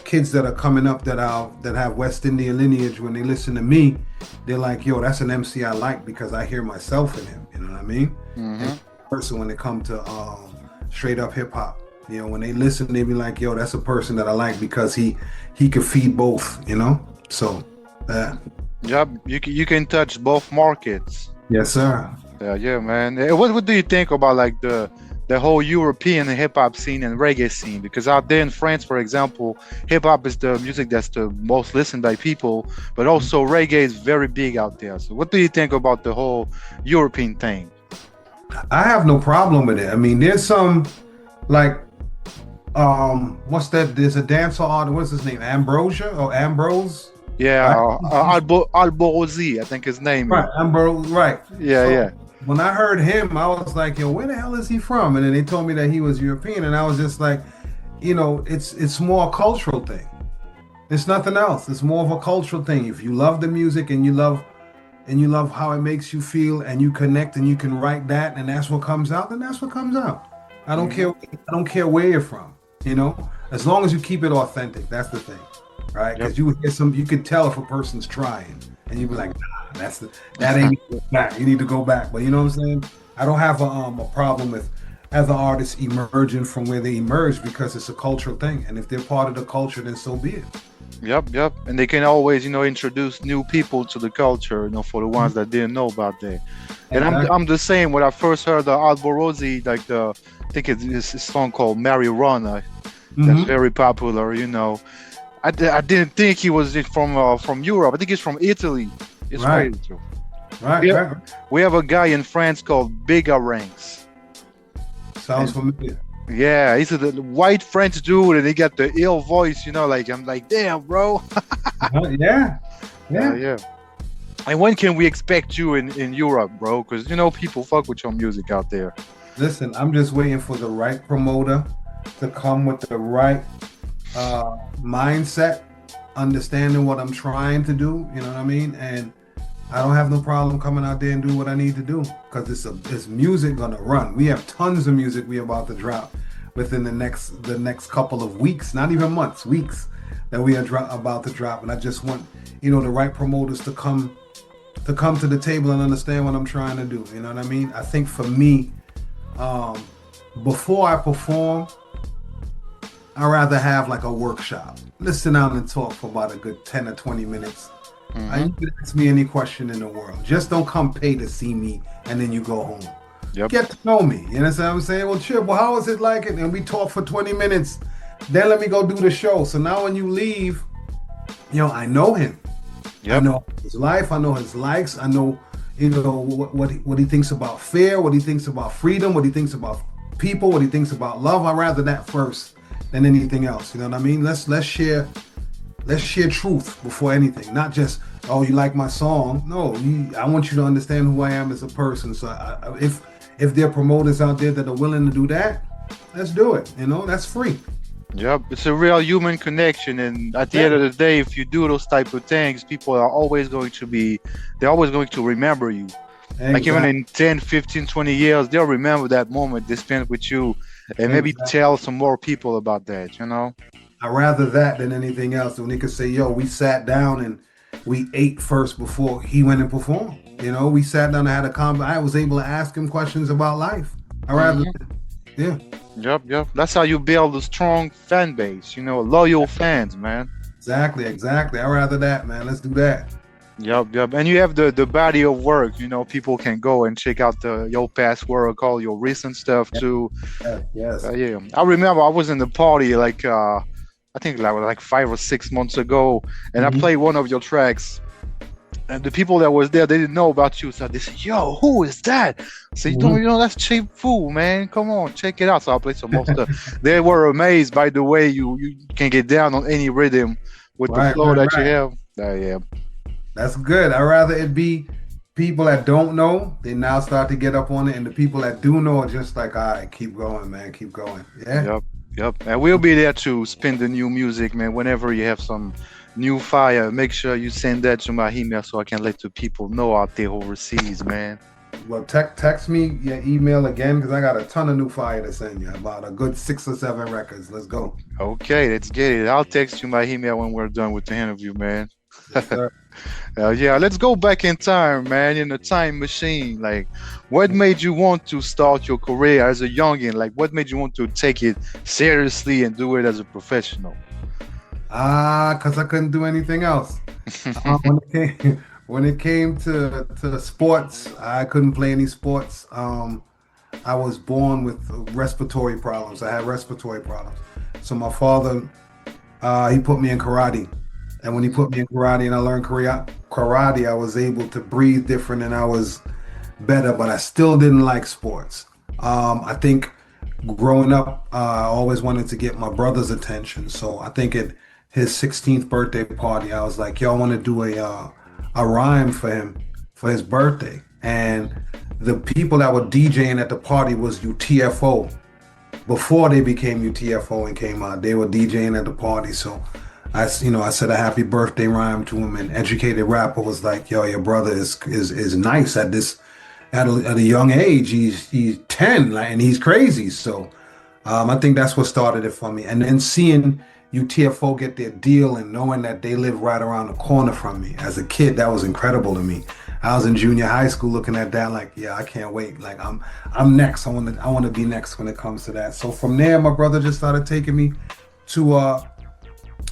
kids that are coming up that have West Indian lineage, when they listen to me, they're like, yo, that's an MC I like because I hear myself in him. You know what I mean? And person, when it comes to straight up hip hop, when they listen, they be like, yo, that's a person that I like because he could feed both. So Yep, you can touch both markets. Yes, sir. Yeah, man. What do you think about like the whole European hip hop scene and reggae scene? Because out there in France, for example, hip hop is the music that's the most listened by people, but also reggae is very big out there. So what do you think about the whole European thing? I have no problem with it. I mean, there's some like what's that? There's a dancer artist. What's his name? Ambrose? Yeah, Alborosi, I think his name. Right, Ambrose. Right. Yeah, so, yeah. When I heard him, I was like, yo, where the hell is he from? And then they told me that he was European, and I was just like, it's more a cultural thing. It's nothing else. It's more of a cultural thing. If you love the music and you love how it makes you feel, and you connect and you can write that, and that's what comes out, then that's what comes out. I don't care. I don't care where you're from. As long as you keep it authentic, that's the thing, right? Because you could tell if a person's trying, and you'd be like, nah, that ain't back. You need to go back. But you know what I'm saying? I don't have a problem with other artists emerging from where they emerge because it's a cultural thing, and if they're part of the culture, then so be it. Yep. And they can always, introduce new people to the culture, for the ones that didn't know about that. And I'm the same. When I first heard the Alborosi, like I think it's a song called Marijuana, that's very popular. I didn't think he was from Europe. I think he's from Italy. It's right. crazy. Right. We have a guy in France called Big Ranks. Sounds familiar. Yeah, he's a white French dude, and he got the ill voice. Like I'm like, damn, bro. Yeah. And when can we expect you in Europe, bro? Because people fuck with your music out there. Listen, I'm just waiting for the right promoter to come with the right mindset, understanding what I'm trying to do. You know what I mean? And I don't have no problem coming out there and do what I need to do, because it's music gonna run. We have tons of music we about to drop within the next couple of weeks, not even months, weeks, that we are about to drop. And I just want the right promoters to come to the table and understand what I'm trying to do. You know what I mean? I think for me, before I perform, I'd rather have like a workshop. Let's sit down and talk for about a good 10 or 20 minutes. You can ask me any question in the world. Just don't come pay to see me and then you go home. Yep. Get to know me. You understand what I'm saying? Well, Chip, how is it like it? And we talk for 20 minutes. Then let me go do the show. So now when you leave, I know him. Yep. I know his life. I know his likes. I know, what he thinks about fear, what he thinks about freedom, what he thinks about people, what he thinks about love. I'd rather that first than anything else. You know what I mean? Let's share truth before anything, not just, oh, you like my song. No, I want you to understand who I am as a person. So if there are promoters out there that are willing to do that, let's do it. That's free. Yep, it's a real human connection, and at the end of the day, if you do those type of things, people are always going to remember you. Exactly. Like even in 10, 15, 20 years, they'll remember that moment they spent with you, and maybe tell some more people about that, I'd rather that than anything else. When they could say, yo, we sat down and we ate first before he went and performed. We sat down and had a conversation. I was able to ask him questions about life. I'd rather, Yep. That's how you build a strong fan base, loyal fans, man. Exactly. I'd rather that, man. Let's do that. Yep. And you have the body of work, people can go and check out your past work, all your recent stuff too. Yes. Yeah. I remember I was in the party I think like 5 or 6 months ago, and I played one of your tracks, and the people that was there, they didn't know about you, so they said, yo, who is that? So that's Cheap Fool, man, come on, check it out. So I played some more stuff. They were amazed by the way you can get down on any rhythm with the flow that you have. Yeah, that's good. I'd rather it be people that don't know, they now start to get up on it, and the people that do know are just like, all right, keep going, man, keep going. Yep. And we'll be there to spin the new music, man. Whenever you have some new fire, make sure you send that to my email so I can let the people know out there overseas, man. Well, text me your email again because I got a ton of new fire to send you. About a good 6 or 7 records. Let's go. Okay, let's get it. I'll text you my email when we're done with the interview, man. Yes, sir. Yeah, let's go back in time, man, in a time machine. Like, what made you want to start your career as a youngin? Like, what made you want to take it seriously and do it as a professional? Because I couldn't do anything else. When it came to sports, I couldn't play any sports. I was born with respiratory problems. I had respiratory problems. So my father, he put me in karate. And when he put me in karate and I learned karate, I was able to breathe different and I was better, but I still didn't like sports. I think growing up, I always wanted to get my brother's attention. So I think at his 16th birthday party, I was like, yo, I want to do a rhyme for him for his birthday. And the people that were DJing at the party was UTFO. Before they became UTFO and came out, they were DJing at the party. So I said a happy birthday rhyme to him, and Educated Rapper was like, yo, your brother is nice at a young age. He's 10, like, and he's crazy. So I think that's what started it for me. And then seeing UTFO get their deal and knowing that they live right around the corner from me as a kid, that was incredible to me. I was in junior high school looking at that like, yeah, I can't wait. Like I'm next. I want to be next when it comes to that. So from there, my brother just started taking me to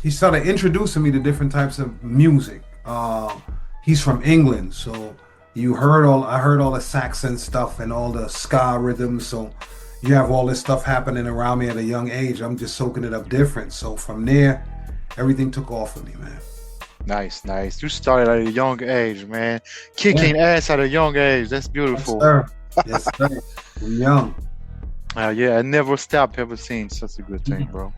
he started introducing me to different types of music. He's from England, so I heard all the Saxon stuff and all the ska rhythms. So you have all this stuff happening around me at a young age. I'm just soaking it up different. So from there, everything took off for me, man. Nice. You started at a young age, man. Kicking ass at a young age. That's beautiful. Yes, sir. I'm young. Yeah, I never stopped ever since. That's a good thing, bro.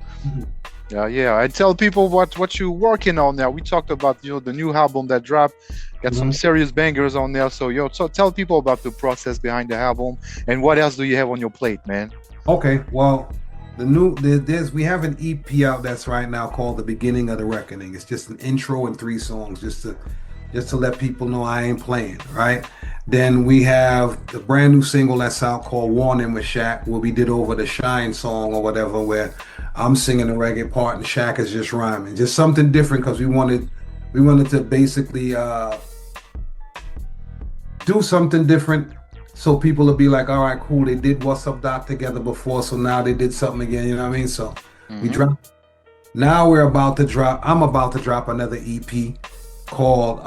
Yeah. And tell people what you're working on now. We talked about the new album that dropped. Got some serious bangers on there. So tell people about the process behind the album and what else do you have on your plate, man? Okay, well, we have an EP out that's right now called The Beginning of the Reckoning. It's just an intro and 3 songs just to let people know I ain't playing, right? Then we have the brand new single that's out called Warning with Shaq, where we did over the Shine song or whatever, where I'm singing the reggae part and Shaq is just rhyming. Just something different because we wanted to basically do something different so people will be like, all right, cool, they did What's Up Doc together before, so now they did something again, you know what I mean? So we dropped. Now I'm about to drop another EP called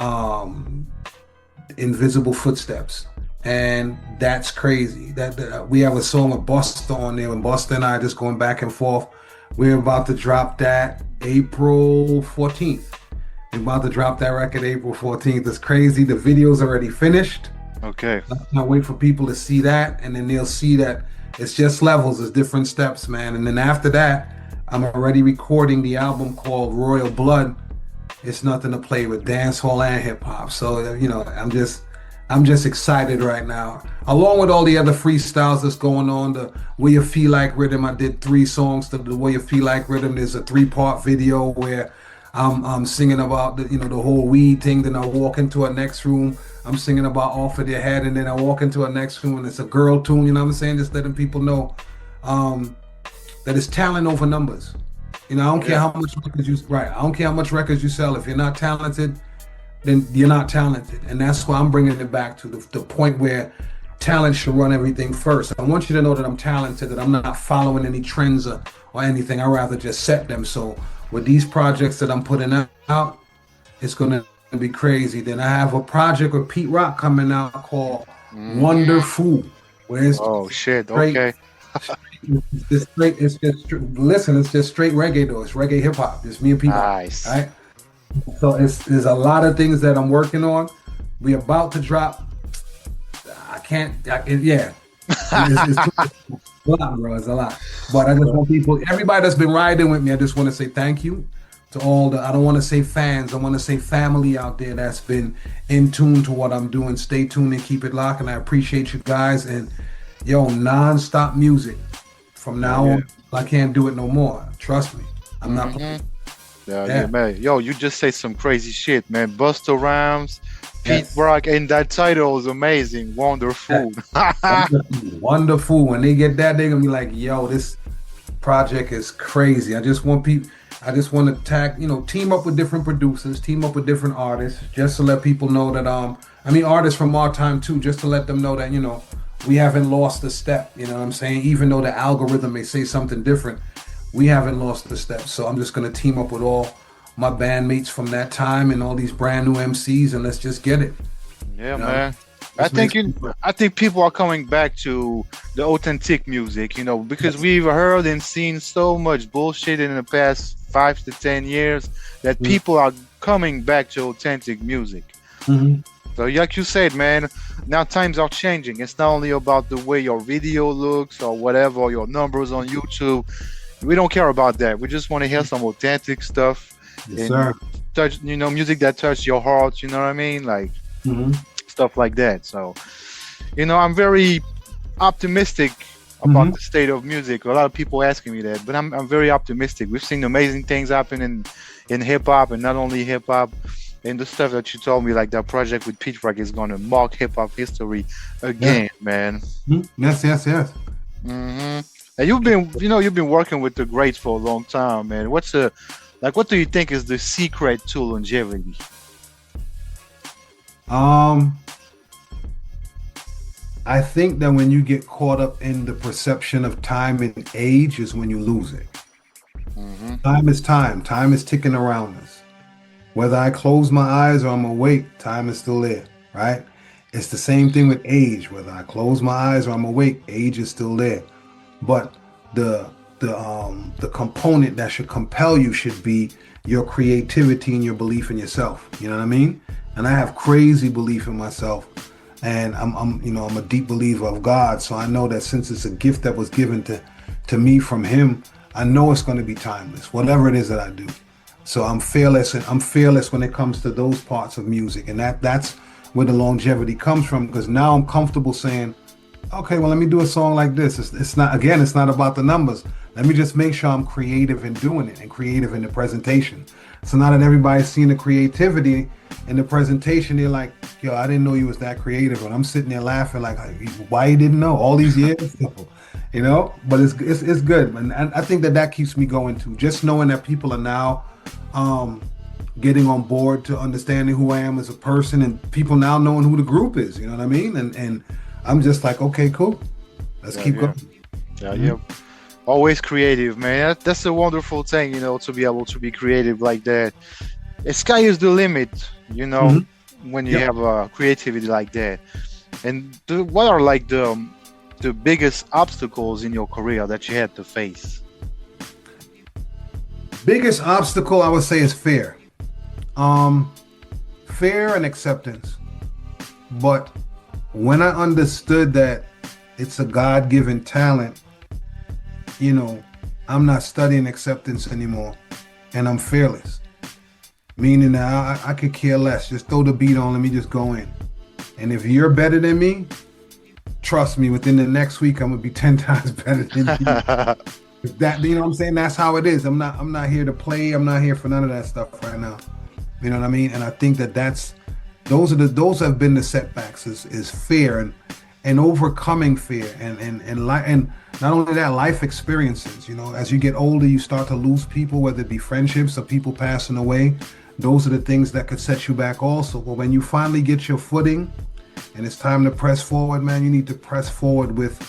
Invisible Footsteps. And that's crazy. That we have a song with Busta on there, and Busta and I just going back and forth. We're about to drop that April 14th. We're about to drop that record April 14th. It's crazy. The video's already finished. Okay. I can't wait for people to see that, and then they'll see that it's just levels, it's different steps, man. And then after that, I'm already recording the album called Royal Blood. It's nothing to play with, dancehall and hip hop. So I'm just excited right now. Along with all the other freestyles that's going on, the Way You Feel Like Rhythm, I did 3 songs to the Way You Feel Like Rhythm. There's a 3-part video where I'm singing about the whole weed thing. Then I walk into a next room, I'm singing about Off of Their Head, and then I walk into a next room and it's a girl tune. You know what I'm saying? Just letting people know that it's talent over numbers. I don't care how much records I don't care how much records you sell. If you're not talented, then you're not talented. And that's why I'm bringing it back to the point where talent should run everything first. I want you to know that I'm talented, that I'm not following any trends or anything. I rather just set them. So with these projects that I'm putting out, it's going to be crazy. Then I have a project with Pete Rock coming out called Wonderful. Where it's shit, straight, okay. it's just straight reggae though. It's reggae hip hop. It's me and Pete Rock. Nice. Right? So there's a lot of things that I'm working on. We about to drop. It's a lot, bro. It's a lot. But I just want everybody that's been riding with me, I just want to say thank you to all I don't want to say fans, I want to say family out there that's been in tune to what I'm doing. Stay tuned and keep it locked. And I appreciate you guys. And non-stop music from now on. I can't do it no more. Trust me. I'm not playing. Yeah, man. You just say some crazy shit, man. Busta Rhymes, Pete Rock, and that title is amazing. Wonderful. Wonderful. When they get that, they're gonna be like, yo, this project is crazy. I just want to team up with different producers, team up with different artists, just to let people know that artists from our time too, just to let them know that, we haven't lost a step, you know what I'm saying? Even though the algorithm may say something different, we haven't lost a step. So I'm just gonna team up with all my bandmates from that time and all these brand new MCs, and let's just get it. Yeah, man. I think people are coming back to the authentic music, because we've heard and seen so much bullshit in the past 5 to 10 years that people are coming back to authentic music. So like you said, man, now times are changing. It's not only about the way your video looks or whatever, or your numbers on YouTube. We don't care about that. We just want to hear some authentic stuff. Yes, sir. Touch, music that touches your heart, you know what I mean? Like stuff like that. So, I'm very optimistic about the state of music. A lot of people asking me that, but I'm very optimistic. We've seen amazing things happen in hip hop, and not only hip hop. And the stuff that you told me, like that project with Pete Rock, is going to mark hip hop history again, man. Yes. And you've been working with the greats for a long time, man. What do you think is the secret to longevity? I think that when you get caught up in the perception of time and age is when you lose it. Time is time. Time is ticking around us. Whether I close my eyes or I'm awake, time is still there, right? It's the same thing with age. Whether I close my eyes or I'm awake, age is still there. But the component that should compel you should be your creativity and your belief in yourself. You know what I mean? And I have crazy belief in myself, and I'm a deep believer of God. So I know that since it's a gift that was given to me from Him, I know it's going to be timeless, whatever it is that I do. So I'm fearless, and I'm fearless when it comes to those parts of music, and that's where the longevity comes from. Because now I'm comfortable saying, okay, well, let me do a song like this. It's not about the numbers. Let me just make sure I'm creative in doing it and creative in the presentation. So now that everybody's seen the creativity in the presentation, they're like, yo, I didn't know you was that creative. And I'm sitting there laughing like, why you didn't know all these years? But it's good. And I think that keeps me going too. Just knowing that people are now getting on board to understanding who I am as a person, and people now knowing who the group is, you know what I mean? And I'm just like, okay, cool. Let's keep going. Yeah. Always creative, man. That's a wonderful thing, to be able to be creative like that. The sky is the limit, when you have a creativity like that. And what are like the biggest obstacles in your career that you had to face? Biggest obstacle I would say is fear. Fear and acceptance. But when I understood that it's a God-given talent, I'm not studying acceptance anymore, and I'm fearless. Meaning that I could care less. Just throw the beat on, let me just go in. And if you're better than me, trust me, within the next week, I'm gonna be 10 times better than you. That, you know what I'm saying? That's how it is. I'm not here to play. I'm not here for none of that stuff right now. You know what I mean? And I think those have been the setbacks is fear and overcoming fear and not only that, life experiences. As you get older, you start to lose people, whether it be friendships or people passing away. Those are the things that could set you back also. But when you finally get your footing and it's time to press forward, man, you need to press forward with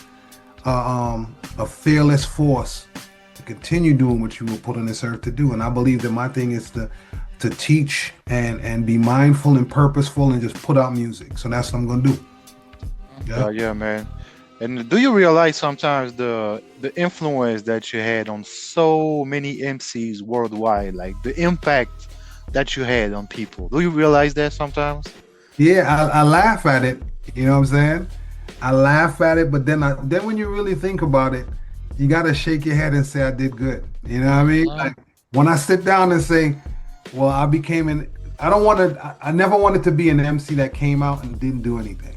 a fearless force to continue doing what you were put on this earth to do. And I believe that my thing is to teach and be mindful and purposeful and just put out music. So that's what I'm gonna do. Yeah, man. And do you realize sometimes the influence that you had on so many MCs worldwide, like the impact that you had on people? Do you realize that sometimes? Yeah, I laugh at it. You know what I'm saying? I laugh at it, but then when you really think about it, you gotta shake your head and say I did good. You know what I mean? Like when I sit down and say, well, I never wanted to be an MC that came out and didn't do anything.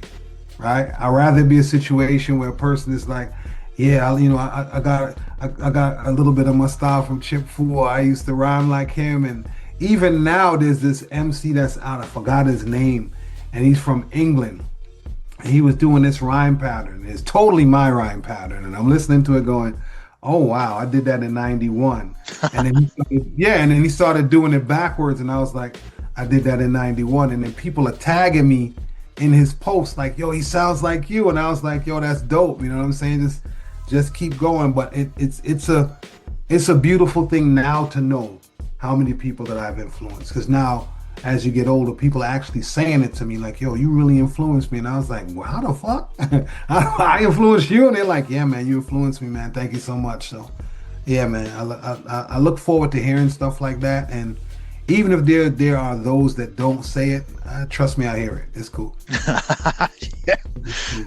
Right? I'd rather be a situation where a person is like, yeah, I got a little bit of my style from Chip Fu. I used to rhyme like him, and even now there's this MC that's out. I forgot his name, and he's from England. And he was doing this rhyme pattern. It's totally my rhyme pattern, and I'm listening to it going, "Oh wow, I did that in '91." And then he started doing it backwards, and I was like, "I did that in '91." And then people are tagging me in his post like, "Yo, he sounds like you," and I was like, "Yo, that's dope." You know what I'm saying? Just keep going. But it's a beautiful thing now to know how many people that I've influenced, because now, as you get older, people are actually saying it to me like, "Yo, you really influenced me." And I was like, "Well, how the fuck? I influenced you?" And they're like, "Yeah, man, you influenced me, man. Thank you so much." So, yeah, man, I look forward to hearing stuff like that. And even if there are those that don't say it, trust me, I hear it. It's cool. Yeah.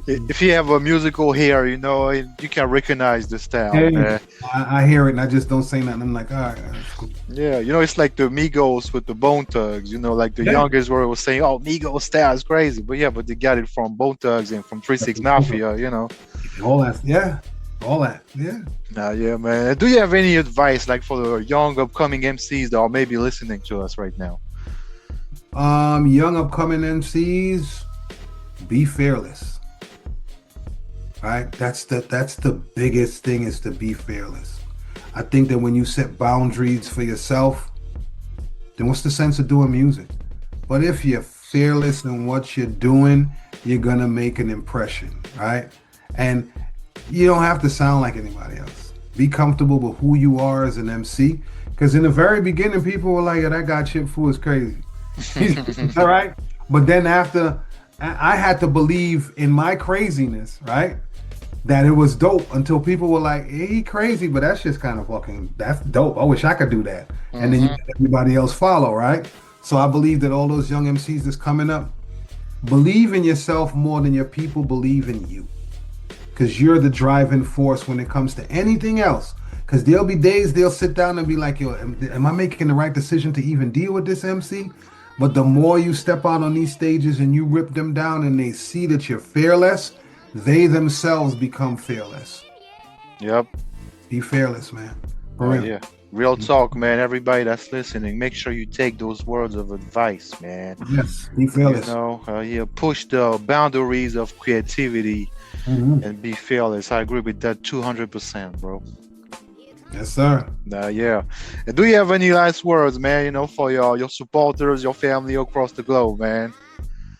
If you have a musical ear, you know, you can recognize the style. Yeah, I hear it, and I just don't say nothing. I'm like, all right, that's cool. Yeah, you know, it's like the Migos with the Bone Thugs. You know, like the youngest were saying, "Oh, Migos style is crazy," but yeah, but they got it from Bone Thugs and from 3 6 Mafia. You know, all that. Yeah. All that, yeah. Yeah, man. Do you have any advice, like, for the young upcoming MCs that are maybe listening to us right now? Young upcoming MCs, be fearless. Right? That's the biggest thing, is to be fearless. I think that when you set boundaries for yourself, then what's the sense of doing music? But if you're fearless in what you're doing, you're gonna make an impression, right? And you don't have to sound like anybody else. Be comfortable with who you are as an MC. Because in the very beginning, people were like, "Yeah, that guy Chip Fu is crazy." All right? But then after, I had to believe in my craziness, right? That it was dope, until people were like, "Hey, he crazy, but that's just kind of that's dope. I wish I could do that." And then everybody else follow, right? So I believe that all those young MCs that's coming up, believe in yourself more than your people believe in you. Because you're the driving force when it comes to anything else. Because there'll be days they'll sit down and be like, "Yo, am I making the right decision to even deal with this MC?" But the more you step out on these stages and you rip them down and they see that you're fearless, they themselves become fearless. Yep. Be fearless, man. For real. Yeah. Real talk, man. Everybody that's listening, make sure you take those words of advice, man. Yes, be fearless. You know, push the boundaries of creativity. And be fearless. I agree with that 200%, bro. Yes, sir. Yeah. And do you have any last words, man, you know, for your supporters, your family across the globe, man?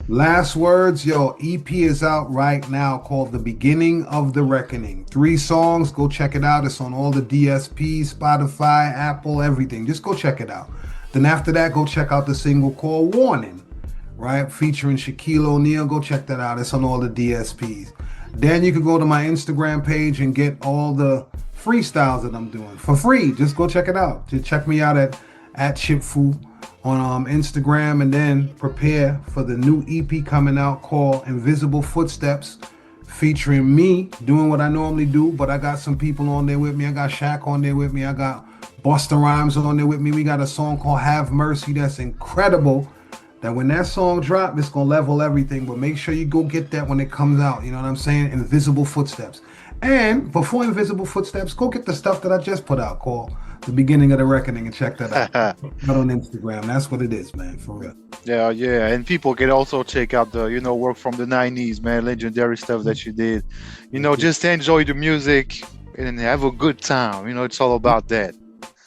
Last words, yo, EP is out right now called The Beginning of the Reckoning. 3 songs, go check it out. It's on all the DSPs, Spotify, Apple, everything. Just go check it out. Then after that, go check out the single called Warning, right? Featuring Shaquille O'Neal. Go check that out. It's on all the DSPs. Then you can go to my Instagram page and get all the freestyles that I'm doing for free. Just go check it out. Just check me out at Chip Fu on Instagram, and then prepare for the new EP coming out called Invisible Footsteps, featuring me doing what I normally do, but I got some people on there with me. I got Shaq on there with me. I got Busta Rhymes on there with me. We got a song called Have Mercy that's incredible. That when that song drop, it's gonna level everything. But make sure you go get that when it comes out. You know what I'm saying? Invisible Footsteps. And before Invisible Footsteps, go get the stuff that I just put out called The Beginning of the Reckoning, and check that out. Not on Instagram. That's what it is, man. For real. Yeah. And people can also check out the, you know, work from the 90s, man. Legendary stuff that you did. You know, just enjoy the music and have a good time. You know, it's all about that.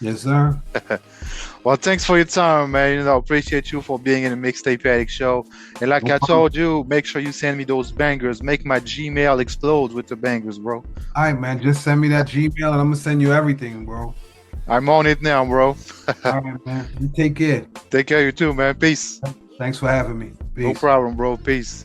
Yes, sir. Well, thanks for your time, man. You know, appreciate you for being in the Mixtape Addict show. And like I told you, make sure you send me those bangers. Make my Gmail explode with the bangers, bro. All right, man. Just send me that Gmail and I'm gonna send you everything, bro. I'm on it now, bro. All right, man. You take care. Take care, you too, man. Peace. Thanks for having me. Peace. No problem, bro. Peace.